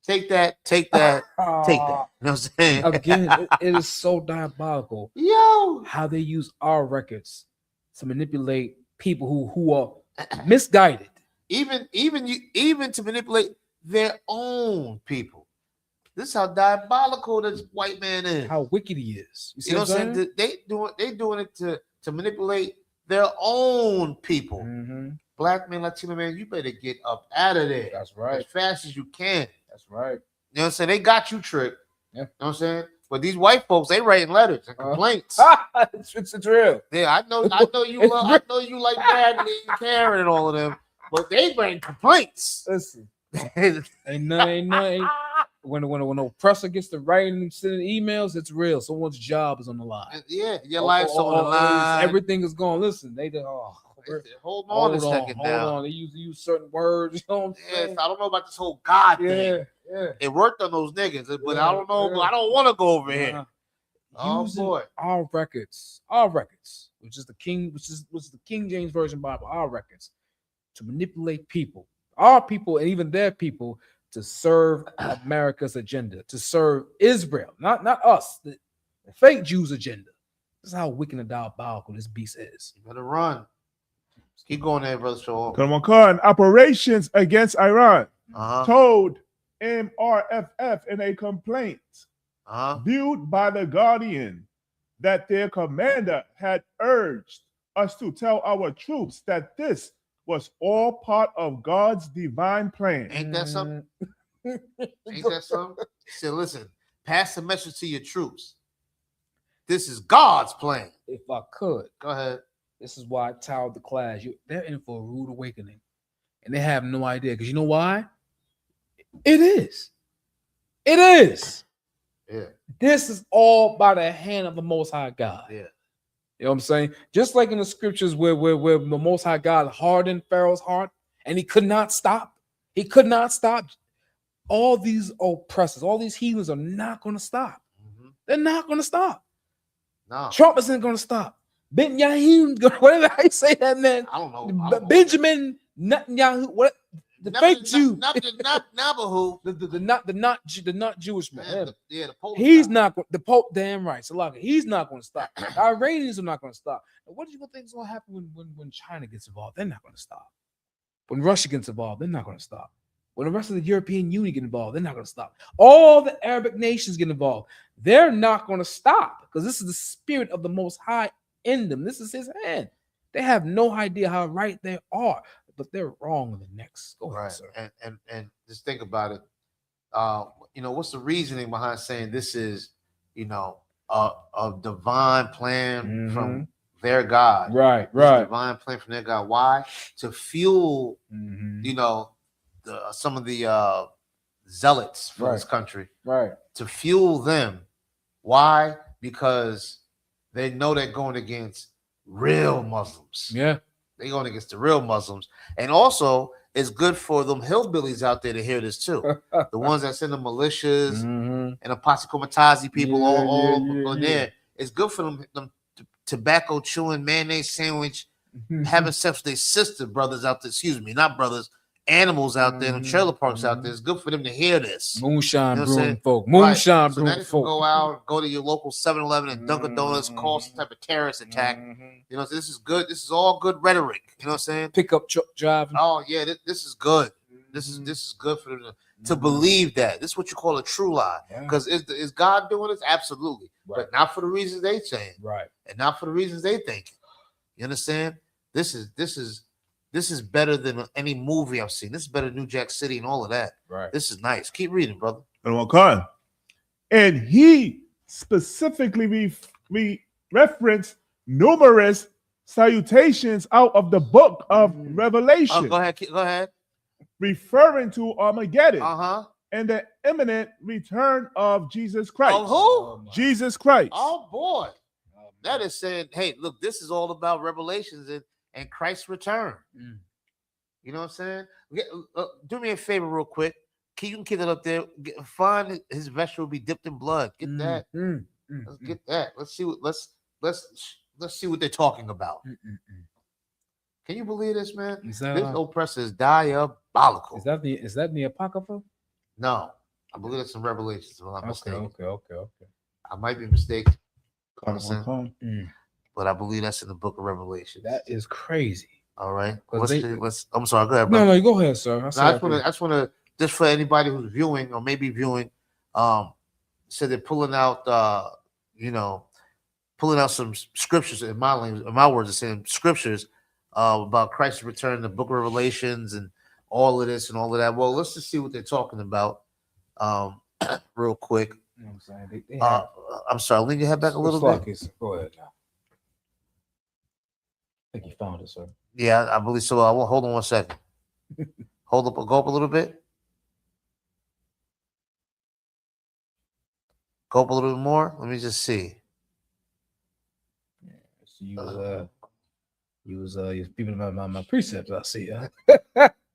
take that. You know what I'm saying? Again, it is so diabolical. Yo, how they use our records to manipulate people who are misguided. Even to manipulate their own people. This is how diabolical this white man is. How wicked he is. You know what I'm saying? They doing it to manipulate their own people. Black man, Latino man, you better get up out of there. That's right. As fast as you can. That's right. You know what I'm saying? They got you tricked. Yeah. You know what I'm saying? But these white folks, they writing letters and complaints. It's real. Yeah, I know you like Bradley and Karen and all of them, but they bring complaints. Listen, ain't nothing. When an oppressor gets to writing and sending emails, it's real. Someone's job is on the line. Yeah, your life's on the line. Everything is gone. Listen, they did. Hold on a second now. Hold on. They use certain words. You know what I'm saying? I don't know about this whole God thing. Yeah. It worked on those niggas, but I don't know. I don't want to go over here. Oh boy, our records, which is the King James Version Bible, our records, to manipulate people, our people, and even their people, to serve America's agenda, to serve Israel, not us, the fake Jews' agenda. This is how wicked and diabolical this beast is. You better run. Keep going there, brother. Show operations against Iran told MRFF in a complaint viewed by the Guardian that their commander had urged us to tell our troops that this was all part of God's divine plan. Ain't that something? Ain't that something? He said, listen, pass the message to your troops This is God's plan. If I could, Go ahead. this is why I titled the class. They're in for a rude awakening, and they have no idea. Because you know why? It is. It is. Yeah. This is all by the hand of the Most High God. Yeah. You know what I'm saying? Just like in the scriptures where the Most High God hardened Pharaoh's heart and he could not stop. He could not stop. All these oppressors, all these heathens are not going to stop. They're not going to stop. No. Trump isn't going to stop. Netanyahu, whatever I say that, man. I don't know. Benjamin Netanyahu, what? The fake Jew. Not Nabahu. The not Jewish man. The Pope. He's not going. The Pope, damn right. So he's not going to stop. The Iranians are not going to stop. And what do you think is going to happen when China gets involved? They're not going to stop. When Russia gets involved, they're not going to stop. When the rest of the European Union get involved, they're not going to stop. All the Arabic nations get involved. They're not going to stop because this is the spirit of the Most High in them. This is his hand. They have no idea how right they are, but they're wrong in the next. Go ahead, sir. And just think about it. What's the reasoning behind saying this is, a divine plan from their God? Right. Divine plan from their God. Why? To fuel, some of the zealots for this country. Right. To fuel them. Why? Because they know they're going against real Muslims. Yeah. They're going against the real Muslims. And also, it's good for them hillbillies out there to hear this too. The ones that send the militias and the Posse Comitazi people all there. It's good for them tobacco chewing, mayonnaise sandwich, having sex with their sister brothers out there. Excuse me, not brothers. Animals out there, and trailer parks out there. It's good for them to hear this. Moonshine brewing folk. Moonshine so brewing folk. Go out, go to your local 7-Eleven and Dunkin' Donuts, call some type of terrorist attack. So this is good. This is all good rhetoric. You know what I'm saying? Pickup truck driving. Oh yeah, this is good. This is good for them to believe that. This is what you call a true lie. Because is God doing this? Absolutely, but not for the reasons they saying. Right. And not for the reasons they think. You understand? This is better than any movie I've seen. This is better than New Jack City and all of that. Right. This is nice. Keep reading, brother. And he specifically referenced numerous salutations out of the book of Revelation. Go ahead. Referring to Armageddon. Uh-huh. And the imminent return of Jesus Christ. Of who? Jesus Christ. Oh, boy. That is saying, hey, look, this is all about Revelations and Christ's return. You know what I'm saying? Do me a favor real quick. You can keep it up there. Find his vegetable be dipped in blood. Get that. Let's get that. Let's see what let's see what they're talking about. Can you believe this, man? This oppressor is diabolical. Is that in the Apocrypha? No, I believe it's in Revelations. If I'm not mistaken. Okay. I might be mistaken. But I believe that's in the book of Revelation. That is crazy. All right. I'm sorry. Go ahead, bro. No, go ahead, sir. I just want to just for anybody who's viewing or maybe viewing, so they're pulling out, pulling out some scriptures in my language, in my words, are saying scriptures about Christ's return, the book of Revelations, and all of this and all of that. Well, let's just see what they're talking about, real quick. You know what I'm saying? I'm sorry. Lean your head back a little bit. Go ahead. I think you found it, sir. Yeah, I believe so. I will hold on one second. Go up a little bit. Go up a little bit more. Let me just see. Yeah, so you was peeping my precepts. I see.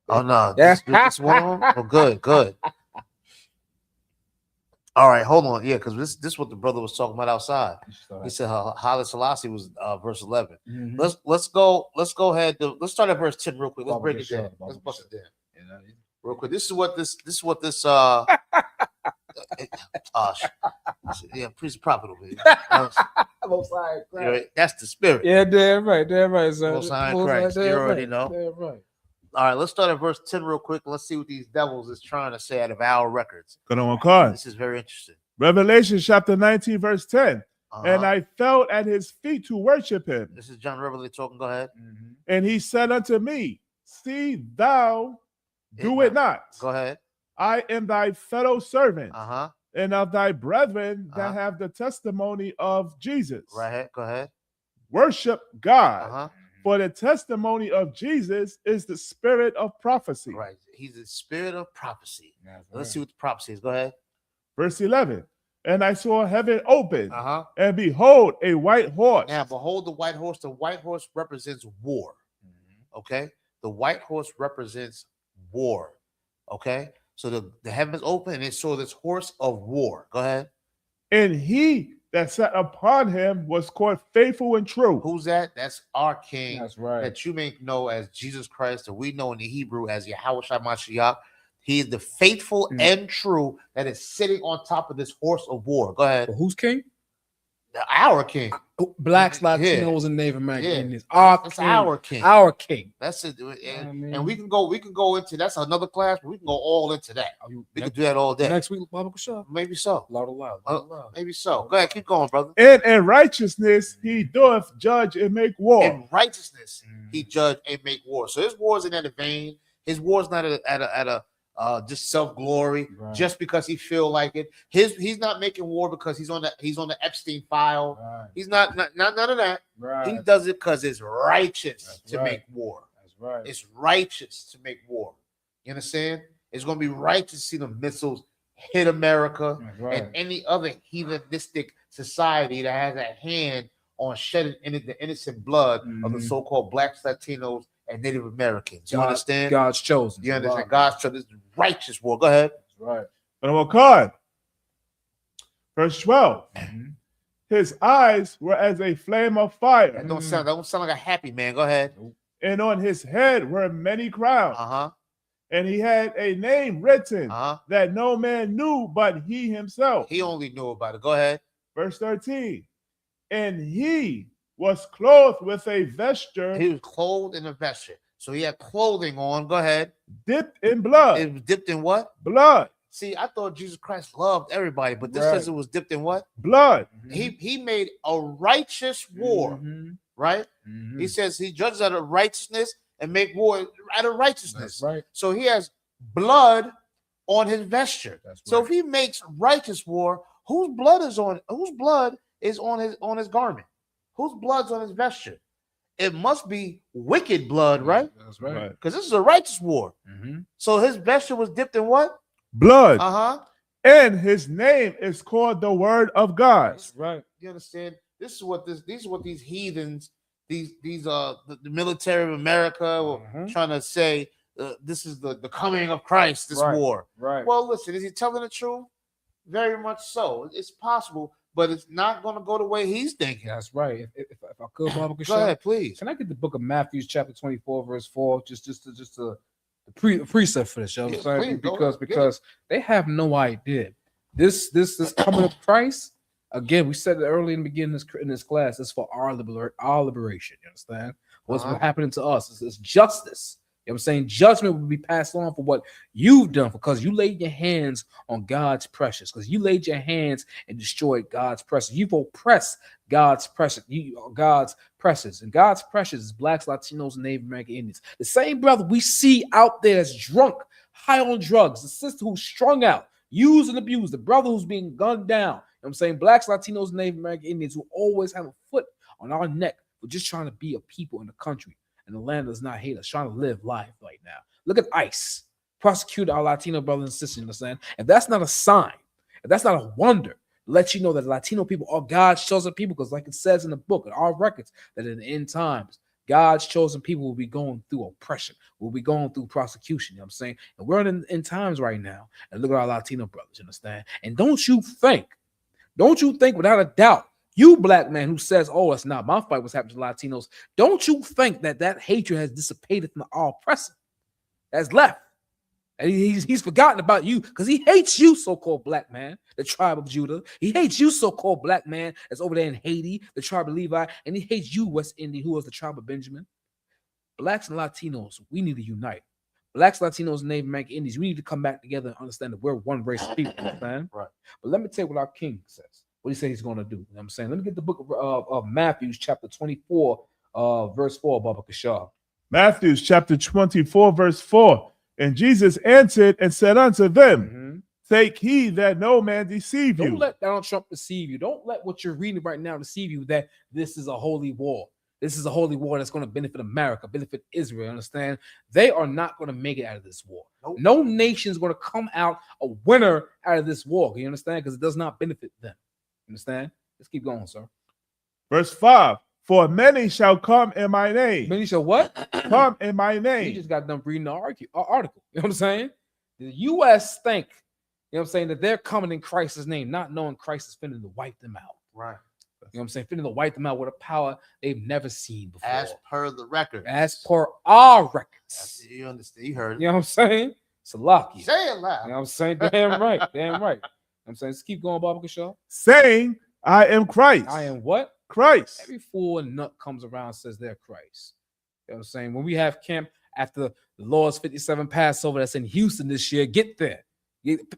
Oh no, this one of them? Oh, good. All right, hold on. Yeah, because this is what the brother was talking about outside. He said Haile Selassie was verse 11. Let's go ahead. Let's start at verse 10 real quick. Let's break it down. Let's bust it down. Real quick. This is what this yeah, priest prophet over here. That's the spirit. Yeah, damn right, sir. Most High Christ. You already know. Damn right. All right, let's start at verse 10 real quick. Let's see what these devils is trying to say out of our records. This is very interesting. Revelation chapter 19, verse 10. And I fell at his feet to worship him. This is John Revelation talking. Go ahead. And he said unto me, see thou do it not. Go ahead. I am thy fellow servant and of thy brethren Uh-huh. that have the testimony of Jesus. Right ahead. Go ahead. Worship God. Uh-huh. For the testimony of Jesus is the spirit of prophecy. Right. He's the spirit of prophecy. That's Let's right. see what the prophecy is. Go ahead. Verse 11. And I saw heaven open, Uh-huh. and behold, a white horse. Now, behold the white horse. The white horse represents war. Okay? The white horse represents war. Okay? So the heavens open, and it saw this horse of war. Go ahead. And he that sat upon him was called faithful and true. Who's that? That's our king. That's right. That you may know as Jesus Christ, and we know in the Hebrew as Yahweh Mashiach. He is the faithful and true that is sitting on top of this horse of war. Go ahead. But who's king? Our king. Blacks, Yeah. Latinos, and Native American Yeah. Indians. Our That's king. our king. Our king. That's it. I mean- And we can go into that's another class, but we can go all into that. We can do that all day. Next week, Baba Kasha. Maybe so. Loud. Maybe so. Go ahead, keep going, brother. And in righteousness he doeth judge and make war. In righteousness, he judged and make war. So his war is in that vein. His war is not at a just self-glory, Right. just because he feel like it. He's not making war because he's on the Epstein file. Right. He's not none of that. Right. He does it because it's righteous That's to right. make war. That's right. It's righteous to make war. You understand? It's going to be righteous to see the missiles hit America That's right. and any other heathenistic society that has a hand on shedding the innocent blood of the Mhm. so-called blacks, Latinos, and Native Americans. You understand? God's chosen. You understand? Right. God's chosen. This is righteous war. Go ahead. That's right. And what God? Verse 12. Mhm. His eyes were as a flame of fire, That don't sound like a happy man. Go ahead. and on his head were many crowns. Uh-huh. And he had a name written Uh-huh. that no man knew but he himself. He only knew about it. Go ahead. Verse 13. And he was clothed with a vesture He was clothed in a vesture. So he had clothing on. Go ahead. dipped in blood. It was dipped in what? Blood. See, I thought Jesus Christ loved everybody, but this Right. says it was dipped in what? Blood. He made a righteous war, Mhm. right? Mhm. He says he judges out of righteousness and make war out of righteousness. That's right. So he has blood on his vesture. That's So right. if he makes righteous war, whose blood is on his garment? Whose blood's on his vesture? It must be wicked blood, right? That's right. Right. Because this is a righteous war. Mhm. So his vesture was dipped in what? Blood. Uh-huh. And his name is called the Word of God. That's right. You understand? These are what these heathens, the military of America were Mhm. trying to say. This is the coming of Christ. This Right. war. Right. Well, listen, is he telling the truth? Very much so. It's possible, but it's not going to go the way he's thinking. That's right. If I could, Baba Go Kasha, ahead, please. can I get the book of Matthew, chapter 24, verse 4? Just the precept for this, you know what I'm Yeah, saying? please, go Because ahead. Get because they have no idea. This coming of Christ, again, we said it early in the beginning in this class, it's for our liberation. You understand? What's Uh-huh. happening to us is justice. You know what I'm saying? Judgment will be passed on for what you've done because you laid your hands on God's precious, because you laid your hands and destroyed God's precious. You've oppressed God's precious. God's precious. And God's precious is blacks, Latinos, and Native American Indians. The same brother we see out there is drunk, high on drugs, the sister who's strung out, used and abused, the brother who's being gunned down. You know what I'm saying? Blacks, Latinos, and Native American Indians who always have a foot on our neck for just trying to be a people in the country. And the land does not hate us, trying to live life right now. Look at ICE. Prosecute our Latino brothers and sisters, you understand? If that's not a sign, if that's not a wonder, let you know that Latino people are God's chosen people, because like it says in the book, in our records, that in the end times, God's chosen people will be going through oppression, will be going through prosecution, you know what I'm saying? And we're in times right now, and look at our Latino brothers, you understand? And don't you think without a doubt, you black man who says, oh, it's not my fight, what's happening to Latinos, don't you think that hatred has dissipated from our oppressor that's left? And he's forgotten about you because he hates you, so-called black man, the tribe of Judah. He hates you, so-called black man that's over there in Haiti, the tribe of Levi. And he hates you, West Indian, who was the tribe of Benjamin. Blacks and Latinos, we need to unite. Blacks, Latinos, and Native American Indians, we need to come back together and understand that we're one race of people, understand? Right. But let me tell you what our king says. What he said he's going to do. You know what I'm saying? Let me get the book of Matthew, chapter 24, verse 4, Baba Kashar. Matthew chapter 24, verse 4. And Jesus answered and said unto them, Take heed that no man deceive Don't you. let Donald Trump deceive you. Don't let what you're reading right now deceive you that this is a holy war. This is a holy war that's going to benefit America, benefit Israel. Understand? They are not going to make it out of this war. Nope. No nation is going to come out a winner out of this war. You understand? Because it does not benefit them. Understand? Let's keep going, sir. Verse 5. For many shall come in my name. Many shall what? Come in my You name. just got done reading the article. You know what I'm saying? The U.S. think, you know what I'm saying, that they're coming in Christ's name, not knowing Christ is finna to wipe them out. Right. You know what I'm saying? Finna to wipe them out with a power they've never seen before. As per the record. As per our records. You understand? You heard. You know what I'm saying? Salaki. Say it loud. You know what I'm saying? Damn right. Damn right. I'm saying, let's keep going, Baba Shaw. Saying, I am Christ. I am what? Christ. Every fool and nut comes around and says they're Christ. You know what I'm saying? When we have camp after the Lord's 57 Passover that's in Houston this year, get there.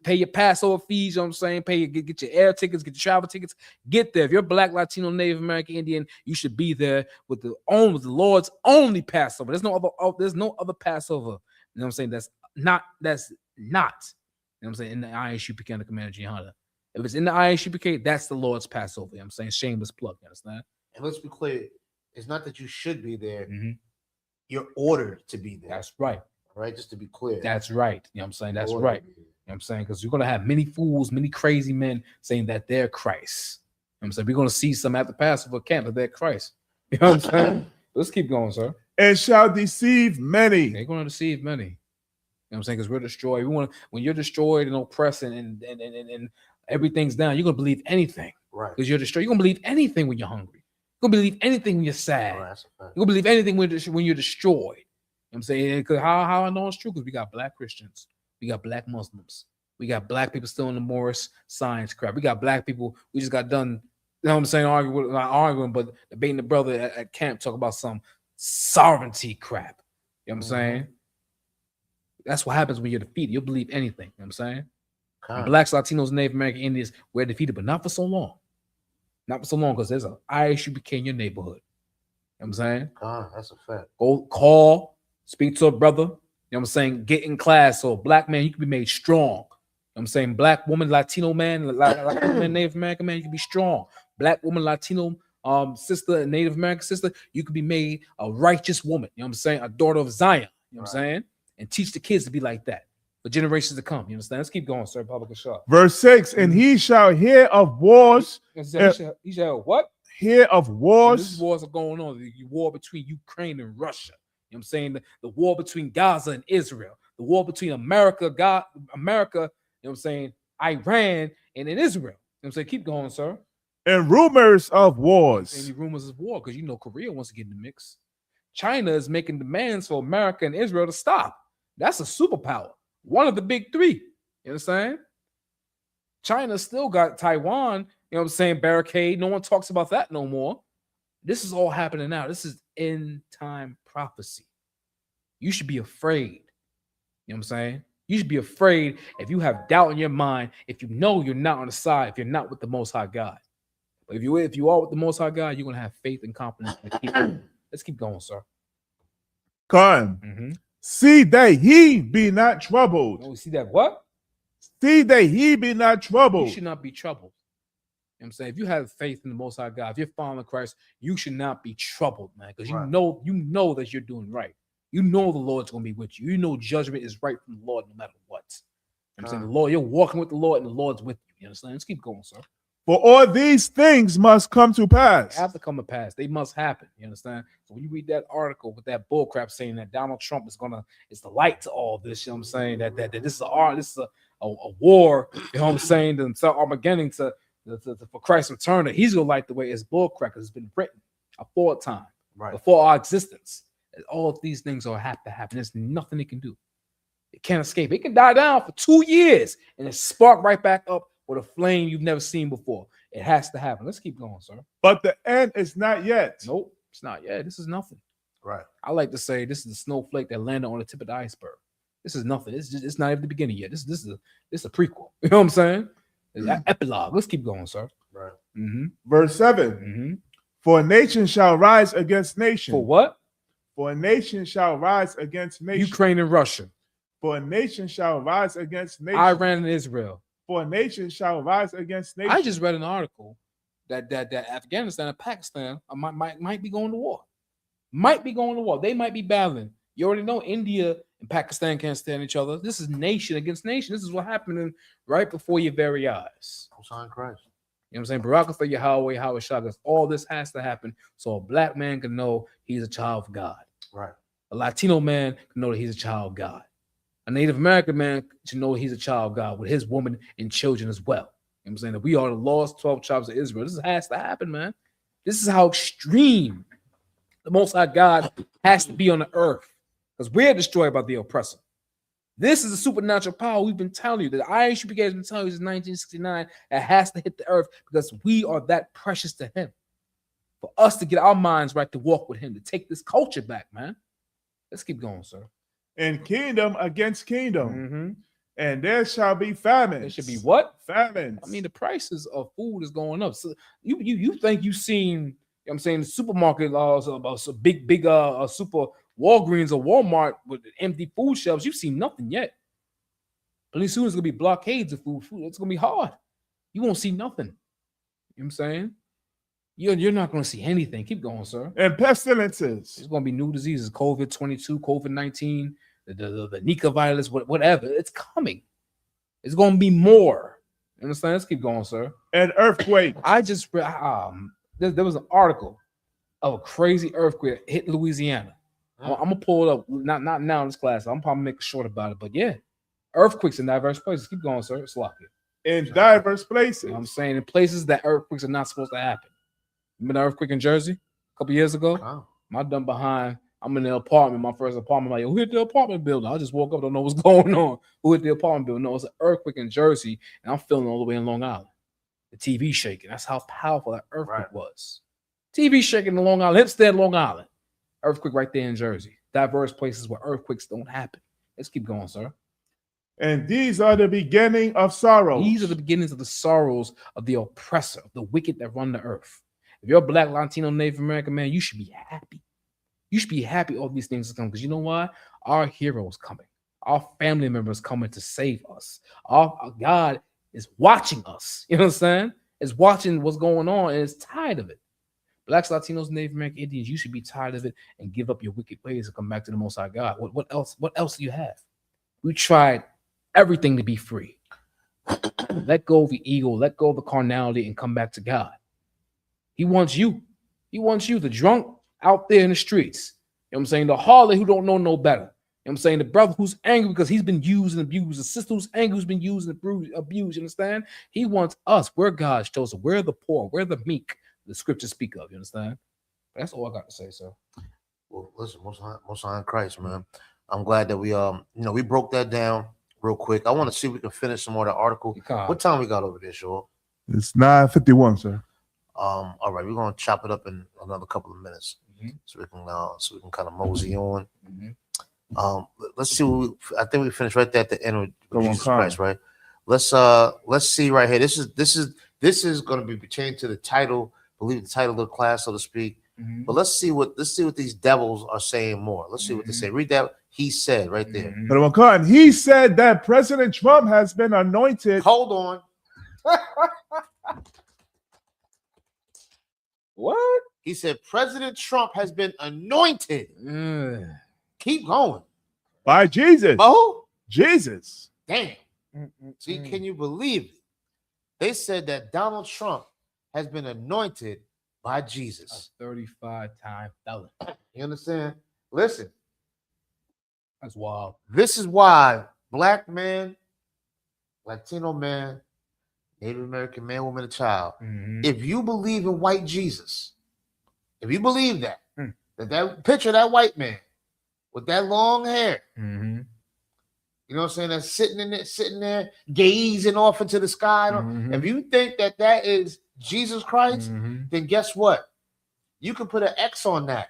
Pay your Passover fees, you know what I'm saying? Get your air tickets, get your travel tickets, get there. If you're Black, Latino, Native American, Indian, you should be there with the Lord's only Passover. There's no other Passover. You know what I'm saying? That's not, you know what I'm saying, in the ISUPK and the Commander Jihada. If it's in the ISUPK, that's the Lord's Passover. You know what I'm saying? Shameless plug, you understand? And let's be clear, it's not that you should be there. Mm-hmm. You're ordered to be there. That's right. Right? Just to be clear. That's right. You know what I'm saying? That's Ordered right. to be there. You know what I'm saying? Because you're going to have many fools, many crazy men saying that they're Christ. You know what I'm saying? We're going to see some at the Passover camp that they're Christ. You know what I'm saying? Let's keep going, sir. And shall deceive many. They're going to deceive many. You know what I'm saying? Because we're destroyed. When you're destroyed and oppressed and everything's down, you're going to believe anything. Right. Because you're destroyed. You're going to believe anything when you're hungry. You're going to believe anything when you're sad. Right, that's a fact. You're going to believe anything when you're destroyed. You know what I'm saying? Because how I know it's true? Because we got Black Christians. We got Black Muslims. We got Black people still in the Morris science crap. We got Black people. We just got done, you know what I'm saying, not arguing, but debating the brother at camp, talk about some sovereignty crap. You know what I'm saying? That's what happens when you're defeated. You'll believe anything. You know what I'm saying? Blacks, Latinos, Native American Indians, we're defeated, but not for so long. Not for so long, because there's an ISUPK in your neighborhood. You know what I'm saying? That's a fact. Go call, speak to a brother. You know what I'm saying? Get in class. So Black man, you can be made strong. You know what I'm saying? Black woman, Latino man, Native American man, you can be strong. Black woman, Latino sister, and Native American sister, you could be made a righteous woman. You know what I'm saying? A daughter of Zion. You know what I'm saying? And teach the kids to be like that for generations to come. You understand? Let's keep going, sir. Public Shaw. Verse 6. And he shall hear of wars. He shall what? Hear of wars. And these wars are going on. The war between Ukraine and Russia. You know what I'm saying? The war between Gaza and Israel. The war between America, you know what I'm saying, Iran, and in Israel. You know what I'm saying? Keep going, sir. And rumors of wars. Any rumors of war, because you know Korea wants to get in the mix. China is making demands for America and Israel to stop. That's a superpower. One of the big three. You understand? China still got Taiwan, you know what I'm saying, barricade. No one talks about that no more. This is all happening now. This is end time prophecy. You should be afraid. You know what I'm saying? You should be afraid if you have doubt in your mind, if you know you're not on the side, if you're not with the Most High God. But if you are with the Most High God, you're going to have faith and confidence. Let's keep going, sir. See that he be not troubled. Oh, see that what? See that he be not troubled. You should not be troubled. You know what I'm saying? If you have faith in the Most High God, if you're following Christ, you should not be troubled, man, because you know that you're doing right. You know the Lord's going to be with you. You know judgment is right from the Lord no matter what. You know what I'm saying? The Lord, you're walking with the Lord, and the Lord's with you. You understand? Let's keep going, sir. For all these things must come to pass. They have to come to pass. They must happen. You understand? So when you read that article with that bullcrap saying that Donald Trump is the light to all this, you know what I'm saying? That this is a war, you know what I'm saying? To Armageddon for Christ's return, that he's gonna light the way. It's bullcrap because it's been written aforetime, before our existence. All of these things have to happen. There's nothing it can do. It can't escape. It can die down for 2 years and it spark right back up with a flame you've never seen before. It has to happen. Let's keep going, sir. But the end is not yet. Nope, it's not yet. This is nothing. Right. I like to say this is the snowflake that landed on the tip of the iceberg. This is nothing. It's not even the beginning yet. This is a prequel. You know what I'm saying? It's an epilogue. Let's keep going, sir. Right. Verse 7. For a nation shall rise against nation. For what? For a nation shall rise against nation. Ukraine and Russia. For a nation shall rise against nation. Iran and Israel. For a nation shall rise against nation. I just read an article that Afghanistan and Pakistan might be going to war. Might be going to war. They might be battling. You already know India and Pakistan can't stand each other. This is nation against nation. This is what happening right before your very eyes. Son Christ. You know what I'm saying? Barakatha Yahweh, Yahweh Shagas. All this has to happen so a black man can know he's a child of God. Right. A Latino man can know that he's a child of God. A Native American man should know he's a child of God with his woman and children as well. You know what I'm saying? That we are the lost 12 tribes of Israel. This has to happen, man. This is how extreme the Most High God has to be on the earth. Because we're destroyed by the oppressor. This is a supernatural power we've been telling you. That IHUPK has been telling you since 1969 that has to hit the earth because we are that precious to him. For us to get our minds right to walk with him, to take this culture back, man. Let's keep going, sir. And kingdom against kingdom. And there shall be famine. There should be what? Famines. I mean, the prices of food is going up. So you think you've seen, you know what I'm saying, the supermarket big super Walgreens or Walmart with empty food shelves. You've seen nothing yet. Pretty soon it's gonna be blockades of food. It's gonna be hard. You won't see nothing. You know what I'm saying? You're not gonna see anything. Keep going, sir. And pestilences. There's gonna be new diseases, COVID-22, COVID-19, the Nika virus, whatever. It's coming. It's gonna be more. You understand? Let's keep going, sir. And earthquake. I just read there was an article of a crazy earthquake hit Louisiana. I'm gonna pull it up. Not now in this class. I'm probably make it short about it, but yeah, earthquakes in diverse places. Keep going, sir. It's lucky. In diverse places. You know what I'm saying in places that earthquakes are not supposed to happen. Remember the earthquake in Jersey a couple years ago? Wow. My done behind. I'm in the apartment, my first apartment. I'm like, who hit the apartment building? I just woke up, don't know what's going on. Who hit the apartment building? No, it's an earthquake in Jersey, and I'm feeling all the way in Long Island. The TV shaking. That's how powerful that earthquake was. TV shaking in Long Island, Hempstead, Long Island. Earthquake right there in Jersey. Diverse places where earthquakes don't happen. Let's keep going, sir. And these are the beginning of sorrows. These are the beginnings of the sorrows of the oppressor, of the wicked that run the earth. If you're a black, Latino, Native American man, you should be happy. You should be happy all these things are coming because you know why? Our hero is coming. Our family members coming to save us. Our God is watching us. You know what I'm saying? Is watching what's going on and is tired of it. Blacks, Latinos, Native American Indians, you should be tired of it and give up your wicked ways and come back to the Most High God. What else? What else do you have? We tried everything to be free. Let go of the ego, let go of the carnality, and come back to God. He wants you. He wants you, the drunk out there in the streets. You know what I'm saying? The harlot who don't know no better. You know what I'm saying? The brother who's angry because he's been used and abused. The sister who's angry who's been used and abused. You understand? He wants us. We're God's chosen. We're the poor. We're the meek. The scriptures speak of. You understand? That's all I got to say, sir. Well, listen, Most High in Christ, man. I'm glad that we we broke that down real quick. I want to see if we can finish some more of the article. What time we got over there, Shaw? It's 9:51, sir. All right, we're gonna chop it up in another couple of minutes, so we can kind of mosey on. Let's see. I think we finished right there at the end with Jesus Christ, right? Let's see right here. This is going to be pertaining to the title. I believe the title of the class, so to speak. But let's see what these devils are saying more. Let's see what they say. Read that. He said right there. He said that President Trump has been anointed. Hold on. What? He said President Trump has been anointed. Keep going. By Jesus. Oh, Jesus. Damn. See, can you believe it? They said that Donald Trump has been anointed by Jesus. A 35-time felon. You understand? Listen. That's wild. This is why black man, Latino man, Native American man, woman, and child, if you believe in white Jesus, if you believe that, that picture of that white man with that long hair, you know what I'm saying, that's sitting there, gazing off into the sky. If you think that is Jesus Christ, then guess what? You can put an X on that.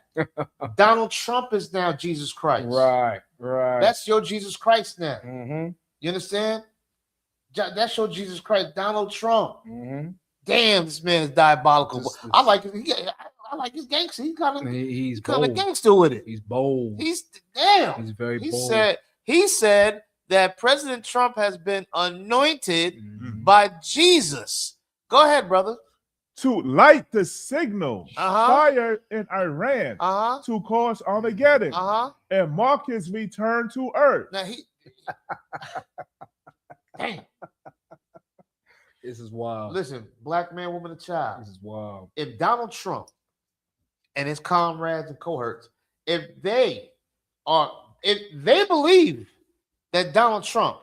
Donald Trump is now Jesus Christ. Right. That's your Jesus Christ now. You understand? That's your Jesus Christ, Donald Trump. Damn, this man is diabolical. I like his gangster. He's kind of gangster with it. He's bold. He's very bold. He said that President Trump has been anointed Mhm. by Jesus. Go ahead, brother. To light the signal Uh-huh. fire in Iran Uh-huh. to cause Armageddon Uh-huh. and mark his return to earth. Now he damn. This is wild. Listen, black man, woman, and child. This is wild. If Donald Trump and his comrades and cohorts, if they believe that Donald Trump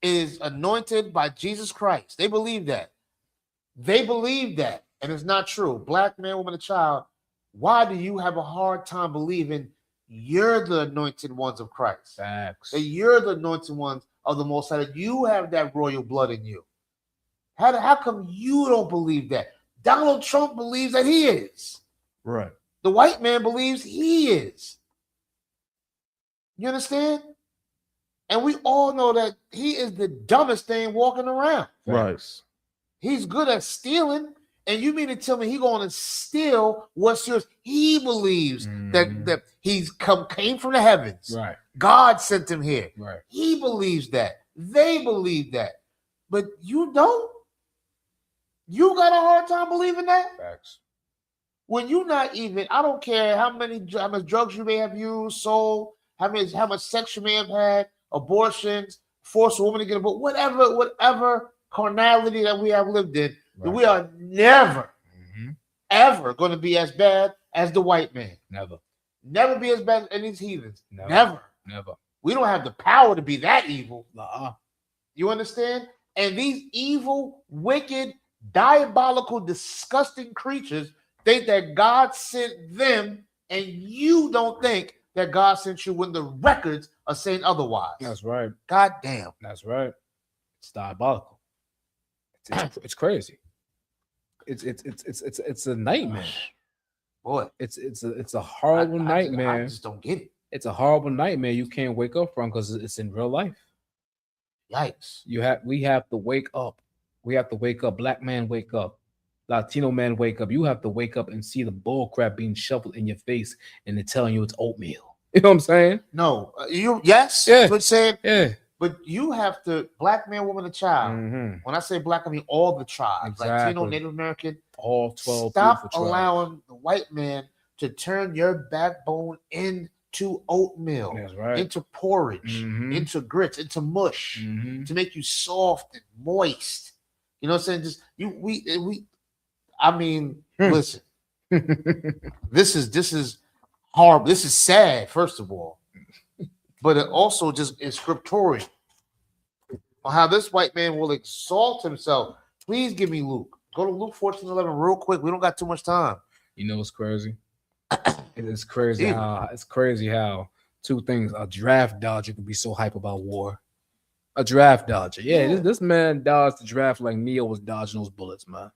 is anointed by Jesus Christ, they believe that. They believe that, and it's not true. Black man, woman, and child, why do you have a hard time believing you're the anointed ones of Christ? Facts. That you're the anointed ones of the Most High, that you have that royal blood in you. How come you don't believe that? Donald Trump believes that he is. Right. The white man believes he is. You understand? And we all know that he is the dumbest thing walking around. Right. He's good at stealing. And you mean to tell me he going to steal what's yours? He believes that he's came from the heavens. Right. God sent him here. Right. He believes that. They believe that. But you don't? You got a hard time believing that? Facts. When you're not even, I don't care how much drugs you may have used, sold, how much sex you may have had, abortions, force a woman to get a book, whatever carnality that we have lived in, Right. we are never, ever going to be as bad as the white man. Never. Never be as bad as any heathens. Never. Never. Never. We don't have the power to be that evil. Uh-uh. You understand? And these evil, wicked, diabolical, disgusting creatures think that God sent them, and you don't think that God sent you when the records are saying otherwise. That's right. God damn. That's right. It's diabolical. It's crazy. It's a nightmare. Boy, It's a horrible nightmare. I just don't get it. It's a horrible nightmare you can't wake up from because it's in real life. Yikes. We have to wake up. We have to wake up. Black man, wake up. Latino man, wake up. You have to wake up and see the bull crap being shuffled in your face and they're telling you it's oatmeal. You know what I'm saying? No, yes, Yeah. that's what I'm saying. Yeah. But you have to, black man, woman, and child. When I say black, I mean all the tribes, Exactly. Latino, Native American. All 12 Stop beautiful tribes. allowing the white man to turn your backbone into oatmeal, That's right. into porridge, into grits, into mush, to make you soft and moist. You know what I'm saying? Just listen. This is horrible. This is sad, first of all. But it also just is scriptorial on how this white man will exalt himself. Please give me Luke. Go to Luke 14:11 real quick. We don't got too much time. You know what's crazy? It is crazy how two things. A draft dodger can be so hype about war. A draft dodger. Yeah. This man dodged the draft like Neo was dodging those bullets, man.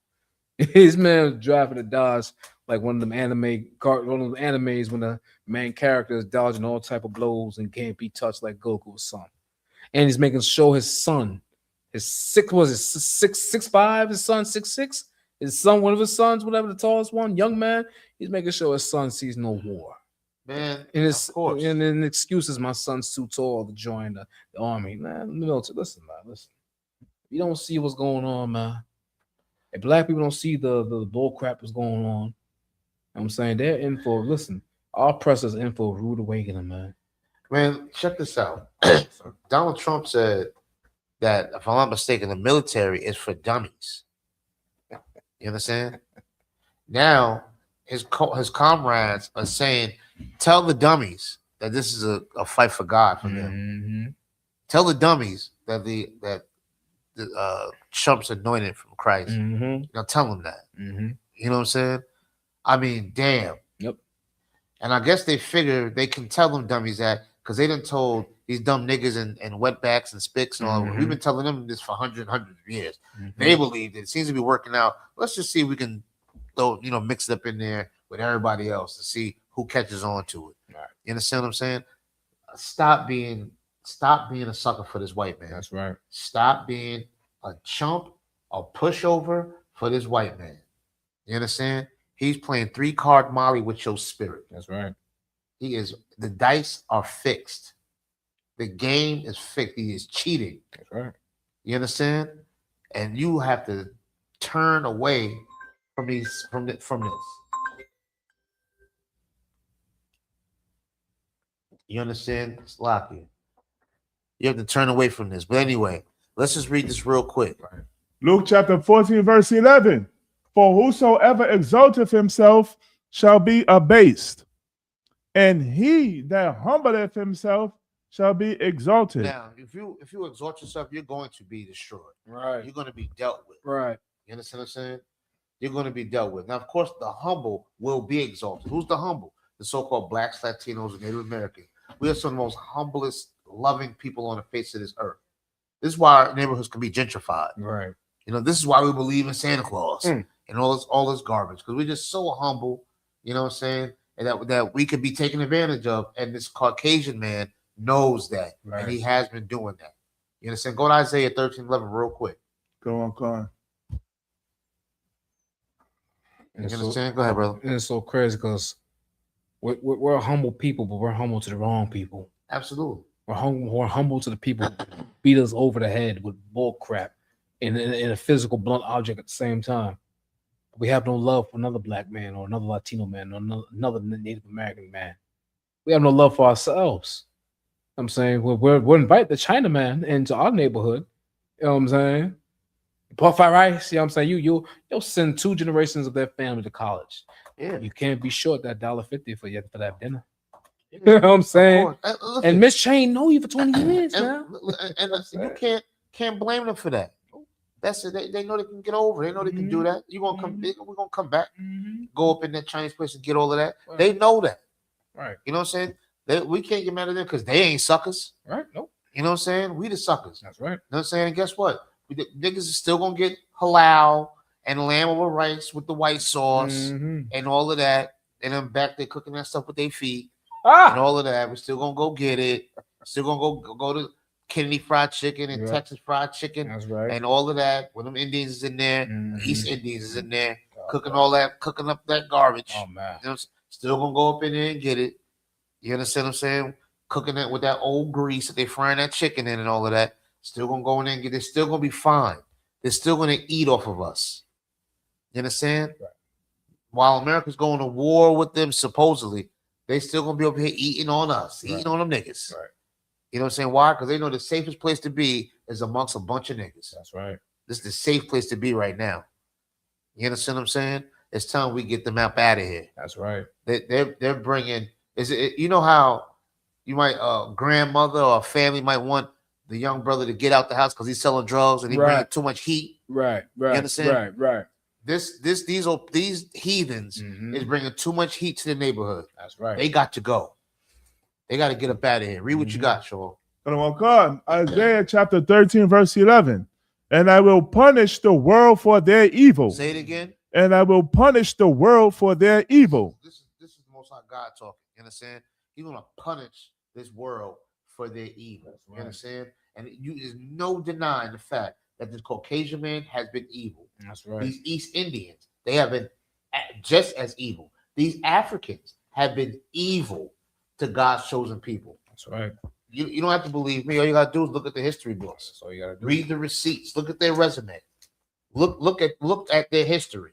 This man was drafting the dodge like one of them animes when the main character is dodging all type of blows and can't be touched like Goku's son. And he's making sure his son, his 6'5", his son 6'6", his son, one of his sons, whatever, the tallest one, young man, he's making sure his son sees no war. Man, of course. And then excuses, my son's too tall to join the army. Man, listen. You don't see what's going on, man. If black people don't see the bull crap that's going on, I'm saying they're in for, listen, our press is in for a rude awakening, man. Man, check this out. Donald Trump said that, if I'm not mistaken, the military is for dummies. You understand? Now, his comrades are saying, tell the dummies that this is a fight for God for them. Tell the dummies that Trump's anointed from Christ. Now tell them that. You know what I'm saying? I mean, damn. Yep. And I guess they figure they can tell them dummies that because they done told these dumb niggas and wetbacks and spicks and all. We've been telling them this for hundreds of years. They believe it seems to be working out. Let's just see if we can mix it up in there with everybody else to see who catches on to it. Right. You understand what I'm saying? Stop being a sucker for this white man. That's right. Stop being a chump, a pushover for this white man. You understand? He's playing 3-card Molly with your spirit. That's right. The dice are fixed. The game is fixed. He is cheating. That's right. You understand? And you have to turn away from this. You understand? It's lucky. You have to turn away from this. But anyway, let's just read this real quick. Right. Luke chapter 14, verse 11. For whosoever exalteth himself shall be abased, and he that humbleth himself shall be exalted. Now, if you exalt yourself, you're going to be destroyed. Right. You're going to be dealt with. Right. You understand what I'm saying? You're going to be dealt with. Now, of course, the humble will be exalted. Who's the humble? The so-called blacks, Latinos, and Native Americans. We are some of the most humblest, loving people on the face of this earth. This is why our neighborhoods can be gentrified. Right. You know, this is why we believe in Santa Claus and all this garbage, because we're just so humble, you know what I'm saying? And that we could be taken advantage of. And this Caucasian man knows that. Right. And he has been doing that. You understand? Go to Isaiah 13:11 real quick. Go on. You understand? Go ahead, brother. And it's so crazy because we're a humble people, but we're humble to the wrong people. Absolutely. We're humble to the people who beat us over the head with bull crap in a physical blunt object at the same time. We have no love for another black man or another Latino man or another Native American man. We have no love for ourselves. I'm saying we're invite the Chinaman into our neighborhood. You know what I'm saying? Puff fried rice. You know what I'm saying? You'll send 2 generations of their family to college. Yeah. You can't be short that $1.50 for that dinner. You know what I'm saying? And Miss Chain know you for 20 years now. And you can't blame them for that. That's it. They know they can get over. They know they can do that. You gonna come? We're gonna come back. Go up in that Chinese place and get all of that. Right. They know that. Right. You know what I'm saying? We can't get mad at them because they ain't suckers. Right. Nope. You know what I'm saying? We the suckers. That's right. You know what I'm saying? And guess what? Niggas is still gonna get halal and lamb over rice with the white sauce and all of that. And then back there cooking that stuff with their feet and all of that. We're still gonna go get it. Still gonna go to Kennedy Fried Chicken and Texas Fried Chicken. That's right. And all of that. When them Indians is in there, East Indians is in there, cooking up that garbage. Oh man. You know, still gonna go up in there and get it. You understand what I'm saying? Cooking that with that old grease that they frying that chicken in and all of that. Still gonna go in there and get it. They're still gonna be fine. They're still gonna eat off of us. You understand? Right. While America's going to war with them, supposedly, they still gonna be over here eating on us, eating on them niggas. Right. You know what I'm saying? Why? Because they know the safest place to be is amongst a bunch of niggas. That's right. This is the safe place to be right now. You understand what I'm saying? It's time we get them up out of here. That's right. They're bringing. Is it? You know how you might grandmother or a family might want the young brother to get out the house because he's selling drugs and he bringing too much heat. Right. You understand? Right. These heathens is bringing too much heat to the neighborhood. That's right. They got to go. They got to get up out of here. Read what you got, Sean. Isaiah chapter 13, verse 11. And I will punish the world for their evil. Say it again. And I will punish the world for their evil. This is the Most High God talking. You understand? He's gonna punish this world for their evil. Right. You understand? And there's no denying the fact that this Caucasian man has been evil. That's right. These East Indians, they have been just as evil. These Africans have been evil to God's chosen people. That's right. You don't have to believe me. All you gotta do is look at the history books. That's all you gotta do. Read the receipts. Look at their resume. Look at their history.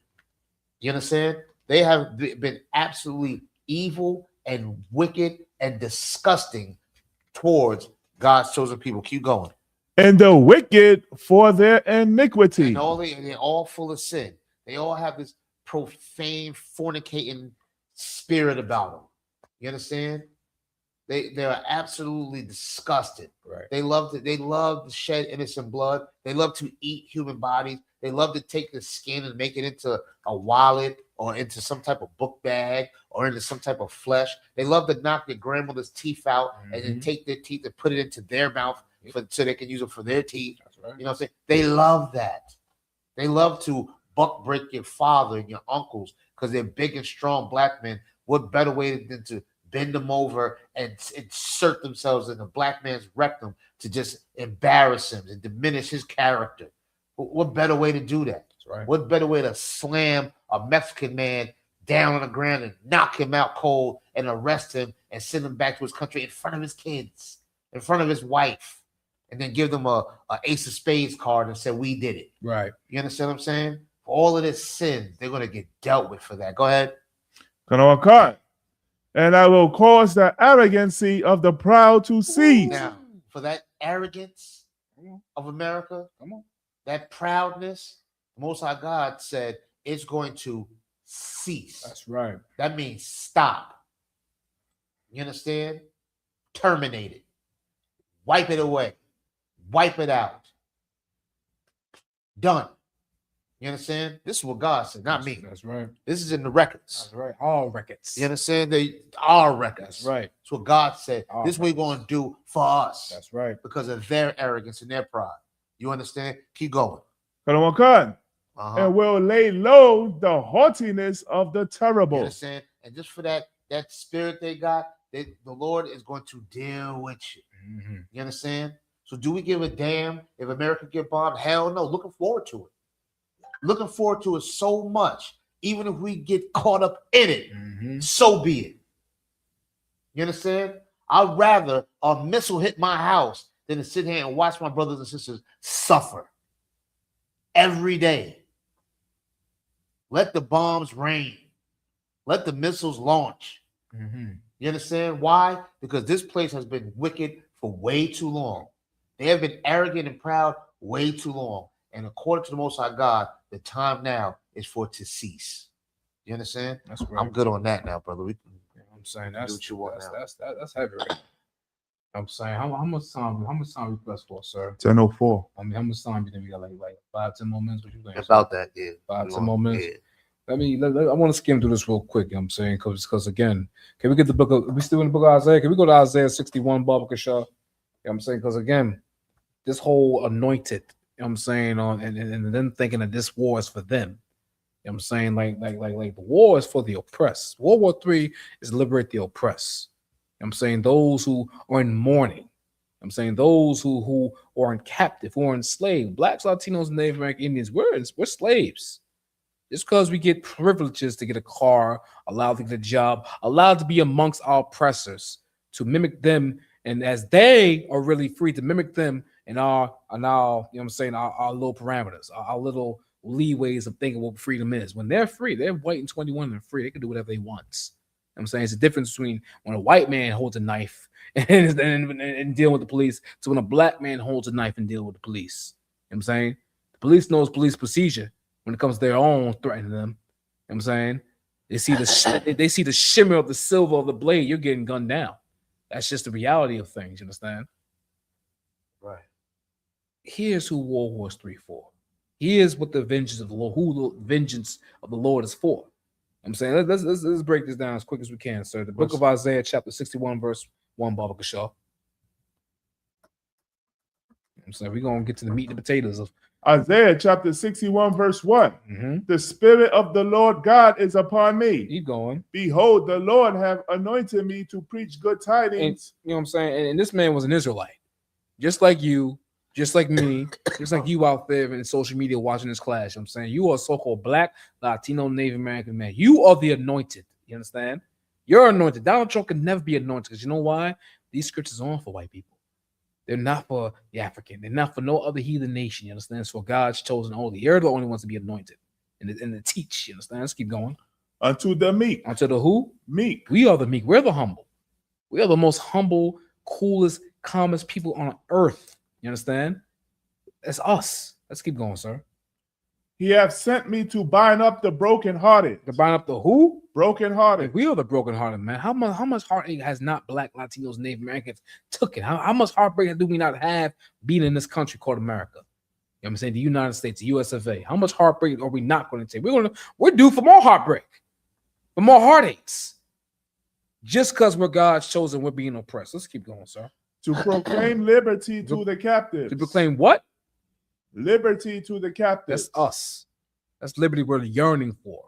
You understand? They have been absolutely evil and wicked and disgusting towards God's chosen people. Keep going. And the wicked for their iniquity. And they're all full of sin. They all have this profane, fornicating spirit about them. You understand? They are absolutely disgusted. Right. They love to shed innocent blood. They love to eat human bodies. They love to take the skin and make it into a wallet or into some type of book bag or into some type of flesh. They love to knock their grandmother's teeth out and then take their teeth and put it into their mouth so they can use it for their teeth. That's right. You know what I'm saying? They love that. They love to buck break your father and your uncles because they're big and strong black men. What better way than to bend them over and insert themselves in the black man's rectum to just embarrass him and diminish his character? What better way to do that? That's right. What better way to slam a Mexican man down on the ground and knock him out cold and arrest him and send him back to his country in front of his kids, in front of his wife and then give them a ace of spades card and say, we did it. Right. You understand what I'm saying? For all of this sin, they're going to get dealt with for that. Go ahead. And I will cause the arrogancy of the proud to cease. Now, for that arrogance of America, Come on. that proudness, the Most High God said it's going to cease. That's right. That means stop. You understand? Terminate it. Wipe it away. Wipe it out. Done. You understand? This is what God said, not me. That's right. This is in the records. That's right. All records. You understand? They are records. That's right. That's what God said. All this is what we're going to do for us. That's right. Because of their arrogance and their pride. You understand? Keep going. And will lay low the haughtiness of the You terrible. understand? And just for that spirit they got, the Lord is going to deal with you. Mm-hmm. You understand? So do we give a damn if America get bombed? Hell no. Looking forward to it. Looking forward to it so much. Even if we get caught up in it, so be it. You understand? I'd rather a missile hit my house than to sit here and watch my brothers and sisters suffer every day. Let the bombs rain. Let the missiles launch. You understand why? Because this place has been wicked for way too long. They have been arrogant and proud way too long. And according to the Most High God, the time now is for it to cease. You understand? That's right. I'm good on that now, brother. I'm saying that's do what you want now. That's heavy. Right? I'm saying how much time we press for, sir? 10:04. I mean, how much time do you think we got? Like 5-10 more minutes? What you think? About that, yeah. 5-10 more minutes. Yeah. I want to skim through this real quick. You know what I'm saying, because again, can we get the book of? We still in the book of Isaiah? Can we go to Isaiah 61, Barbara Shaw? You know what I'm saying, because again, this whole anointed. You know what I'm saying, and then thinking that this war is for them. You know what I'm saying, like the war is for the oppressed. World War III is liberate the oppressed. You know what I'm saying, those who are in mourning. You know what I'm saying, those who are in captive, who are enslaved. Blacks, Latinos, and Native American Indians, we're slaves. Just because we get privileges to get a car, allowed to get a job, allowed to be amongst our oppressors, to mimic them, and as they are really free to mimic them in our you know what I'm saying, our little parameters, our little leeways of thinking what freedom is. When they're free, they're white and 21 and free. They can do whatever they want. You know what I'm saying, it's a difference between when a white man holds a knife and dealing with the police to when a black man holds a knife and dealing with the police. You know what I'm saying? The police knows police procedure when it comes to their own threatening them. You know what I'm saying? They see the shimmer of the silver of the blade, you're getting gunned down. That's just the reality of things, you understand? Right. Here's who World War III for. Here's what the vengeance of the Lord, who the vengeance of the Lord is for. I'm saying, let's break this down as quick as we can, sir. The book of Isaiah, chapter 61, verse 1, Baba Kashaw. I'm saying we're gonna get to the meat and potatoes of Isaiah chapter 61, verse 1. The Spirit of the Lord God is upon me. Keep going. Behold, the Lord have anointed me to preach good tidings. And, you know what I'm saying? And this man was an Israelite, just like you, just like me, just like you out there in social media watching this class. You know what I'm saying, you are a so-called Black, Latino, Native American man. You are the anointed. You understand? You're anointed. Donald Trump can never be anointed because you know why? These scriptures aren't for white people. They're not for the African. They're not for no other heathen nation. You understand? It's for God's chosen only. You're the only ones to be anointed and to teach. You understand? Let's keep going. Unto the meek. Unto the who? Meek. We are the meek. We're the humble. We are the most humble, coolest, calmest people on earth. You understand? That's us. Let's keep going, sir. He hath sent me to bind up the brokenhearted. To bind up the who? Brokenhearted. We are the brokenhearted, man. How much heartache has not Black, Latinos, Native Americans took it? How much heartbreak do we not have being in this country called America? You know what I'm saying? The United States, the US of A. How much heartbreak are we not going to take? We're due for more heartbreak, for more heartaches. Just because we're God's chosen, we're being oppressed. Let's keep going, sir. To proclaim liberty to the captives. To proclaim what? Liberty to the captives. That's us. That's liberty we're yearning for.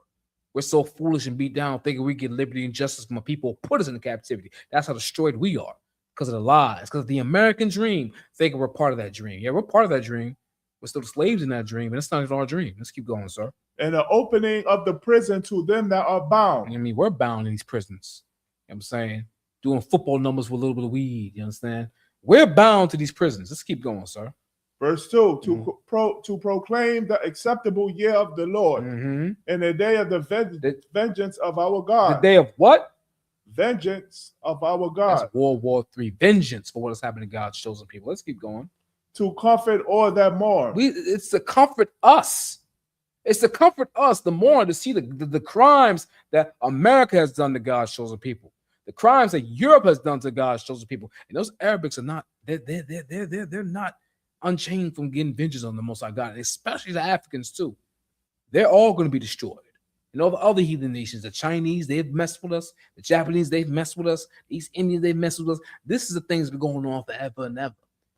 We're so foolish and beat down thinking we get liberty and justice from a people who put us into captivity. That's how destroyed we are because of the lies, because of the American dream, thinking we're part of that dream. Yeah, we're part of that dream. We're still slaves in that dream, and it's not even our dream. Let's keep going, sir. And the opening of the prison to them that are bound. I mean, we're bound in these prisons. You know what I'm saying? Doing football numbers with a little bit of weed. You understand? We're bound to these prisons. Let's keep going, sir. Verse 2, to proclaim the acceptable year of the Lord and the day of the vengeance of our God. The day of what? Vengeance of our God. That's World War III. Vengeance for what has happened to God's chosen people. Let's keep going. To comfort all that mourn. It's to comfort us. It's to comfort us, the mourn, to see the crimes that America has done to God's chosen people. The crimes that Europe has done to God's chosen people. And those Arabics are not, they're not unchained from getting vengeance on the Most High God, and especially the Africans too. They're all going to be destroyed. And all the other heathen nations, the Chinese, they've messed with us. The Japanese, they've messed with us. The East Indians, they've messed with us. This is the things that are going on forever and ever.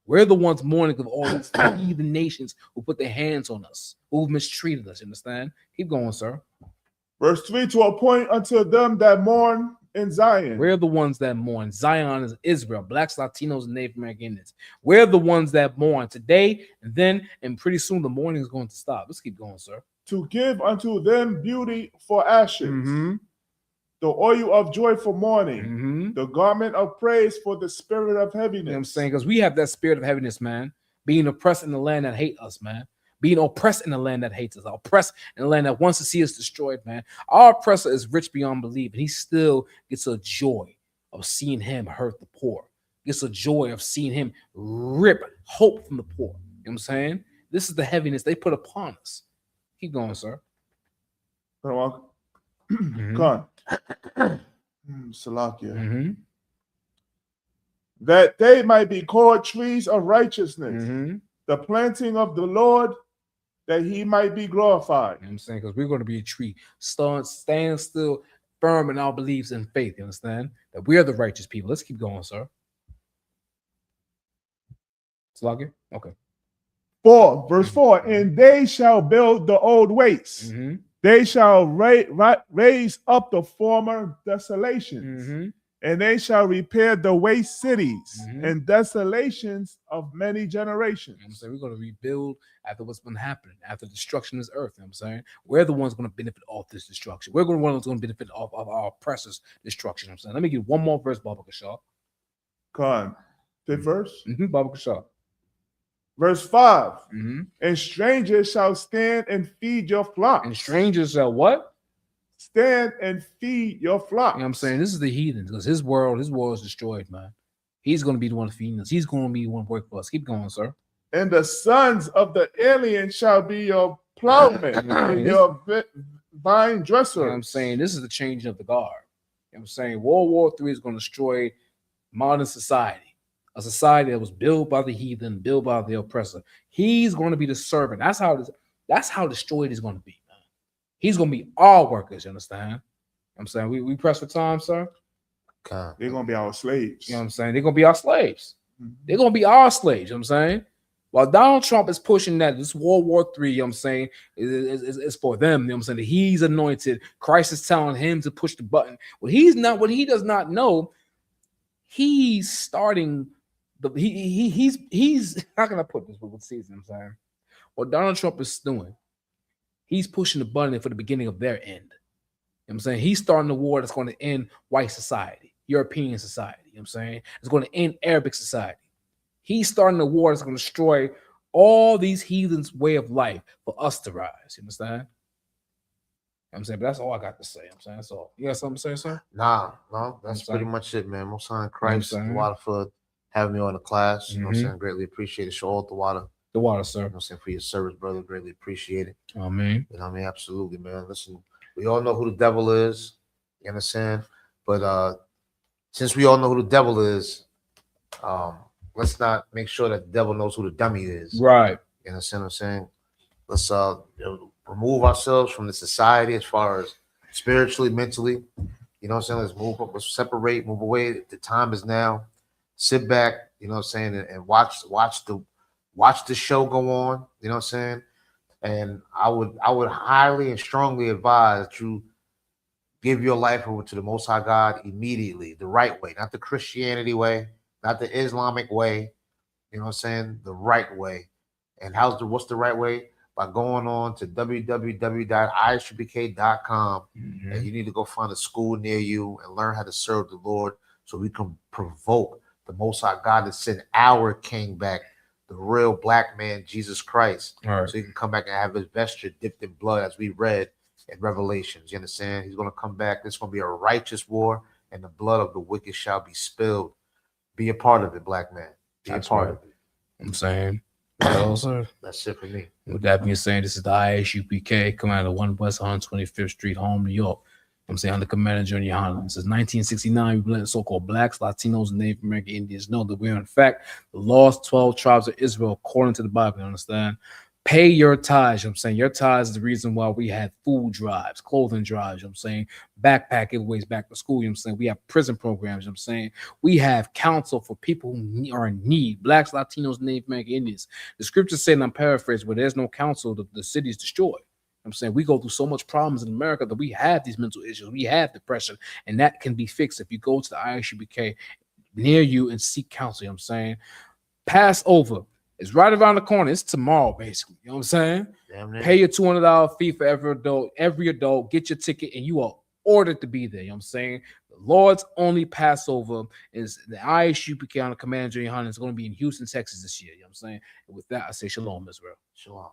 We're the ones mourning of all these heathen nations who put their hands on us, who've mistreated us. You understand? Keep going, sir. Verse 3, to appoint unto them that mourn in Zion. We're the ones that mourn. Zion is Israel, blacks, Latinos, and Native Americans. We're the ones that mourn today and then, and pretty soon the mourning is going to stop. Let's keep going, sir. To give unto them beauty for ashes, the oil of joy for mourning, the garment of praise for the spirit of heaviness. You know what I'm saying? Because we have that spirit of heaviness, man. Being oppressed in the land that hate us, man. Being oppressed in the land that hates us. Oppressed in the land that wants to see us destroyed, man. Our oppressor is rich beyond belief, and he still gets a joy of seeing him hurt the poor. Gets a joy of seeing him rip hope from the poor. You know what I'm saying? This is the heaviness they put upon us. Keep going, sir. Go on. Salakia. That they might be called trees of righteousness, the planting of the Lord, that he might be glorified. You know what I'm saying? Because we're going to be a tree, stand still, firm in our beliefs and faith. You understand? That we are the righteous people. Let's keep going, sir. Salakia? Okay. 4, verse 4, and they shall build the old wastes. They shall raise up the former desolations, and they shall repair the waste cities and desolations of many generations. You know what I'm saying? We're going to rebuild after what's been happening, after the destruction of this earth. You know what I'm saying? We're the ones going to benefit off this destruction. We're the ones going to benefit off of our oppressors' destruction. You know what I'm saying? Let me give one more verse, Baba Kashaw. Con. Fifth verse? Baba Kashaw. Verse 5, and strangers shall stand and feed your flock. And strangers shall what? Stand and feed your flock. You know what I'm saying? This is the heathen, because his world is destroyed, man. He's going to be the one feeding us. He's going to be the one working for us. Keep going, sir. And the sons of the alien shall be your plowmen and your vine dressers. You know what I'm saying? This is the changing of the guard. You know what I'm saying? World War III is going to destroy modern society. A society that was built by the heathen, built by the oppressor. He's going to be the servant. That's how destroyed he's going to be, man. He's going to be our workers, you understand? You know what I'm saying? We press for time, sir. God. They're going to be our slaves. You know what I'm saying? They're going to be our slaves. They're going to be our slaves, you know what I'm saying? While Donald Trump is pushing that, this World War III, you know what I'm saying, is for them, you know what I'm saying? That he's anointed. Christ is telling him to push the button. What he does not know, he's starting... He's how can I put this with season? I'm saying what Donald Trump is doing, he's pushing the button for the beginning of their end. You know what I'm saying? He's starting the war that's going to end white society, European society. You know what I'm saying? It's going to end Arabic society. He's starting the war that's going to destroy all these heathens' way of life for us to rise. You understand? You know what I'm saying? But that's all I got to say. I'm saying that's all. You got something to say, sir? No, that's pretty much it, man. Most High Christ, the water for having me on the class. You know what I'm saying? Greatly appreciate it. Show all the water. The water, sir. You know what I'm saying? For your service, brother. Greatly appreciate it. Oh, man. You know what I mean? Absolutely, man. Listen, we all know who the devil is. You understand? But since we all know who the devil is, let's not make sure that the devil knows who the dummy is. Right. You understand what I'm saying? Let's remove ourselves from the society as far as spiritually, mentally. You know what I'm saying? Let's move up, let's separate, move away. The time is now. Sit back, you know what I'm saying, and watch the show go on, you know what I'm saying? And I would highly and strongly advise that you give your life over to the Most High God immediately, the right way, not the Christianity way, not the Islamic way, you know what I'm saying? The right way. And what's the right way? By going on to www.iupk.com, and you need to go find a school near you and learn how to serve the Lord so we can provoke the Most High God to send our King back, the real black man, Jesus Christ. All right. So he can come back and have his vesture dipped in blood, as we read in Revelations. You understand? He's going to come back. There's going to be a righteous war, and the blood of the wicked shall be spilled. Be a part of it, black man. Be That's a part right. of it. I'm saying, well, sir. That's it for me. With that being said, this is the ISUPK coming out of 1 West 125th Street, Home, New York. I'm saying under Commander Junior Honda. Since 1969, we let so-called blacks, Latinos, and Native American Indians know that we are, in fact, the lost 12 tribes of Israel, according to the Bible. You understand? Pay your tithes. I'm saying your tithes is the reason why we had food drives, clothing drives. I'm saying backpack giveaways back to school. I'm saying we have prison programs. I'm saying we have counsel for people who are in need, blacks, Latinos, Native American Indians. The scripture said, and I'm paraphrasing, where there's no counsel, the city is destroyed. I'm saying we go through so much problems in America that we have these mental issues. We have depression, and that can be fixed if you go to the ISUPK near you and seek counsel. You know what I'm saying? Passover is right around the corner. It's tomorrow, basically. You know what I'm saying? Pay your $200 fee for every adult. Get your ticket, and you are ordered to be there. You know what I'm saying? The Lord's only Passover is the ISUPK on the Commander Junior Honda. It's going to be in Houston, Texas this year. You know what I'm saying? And with that, I say shalom, Israel. Shalom.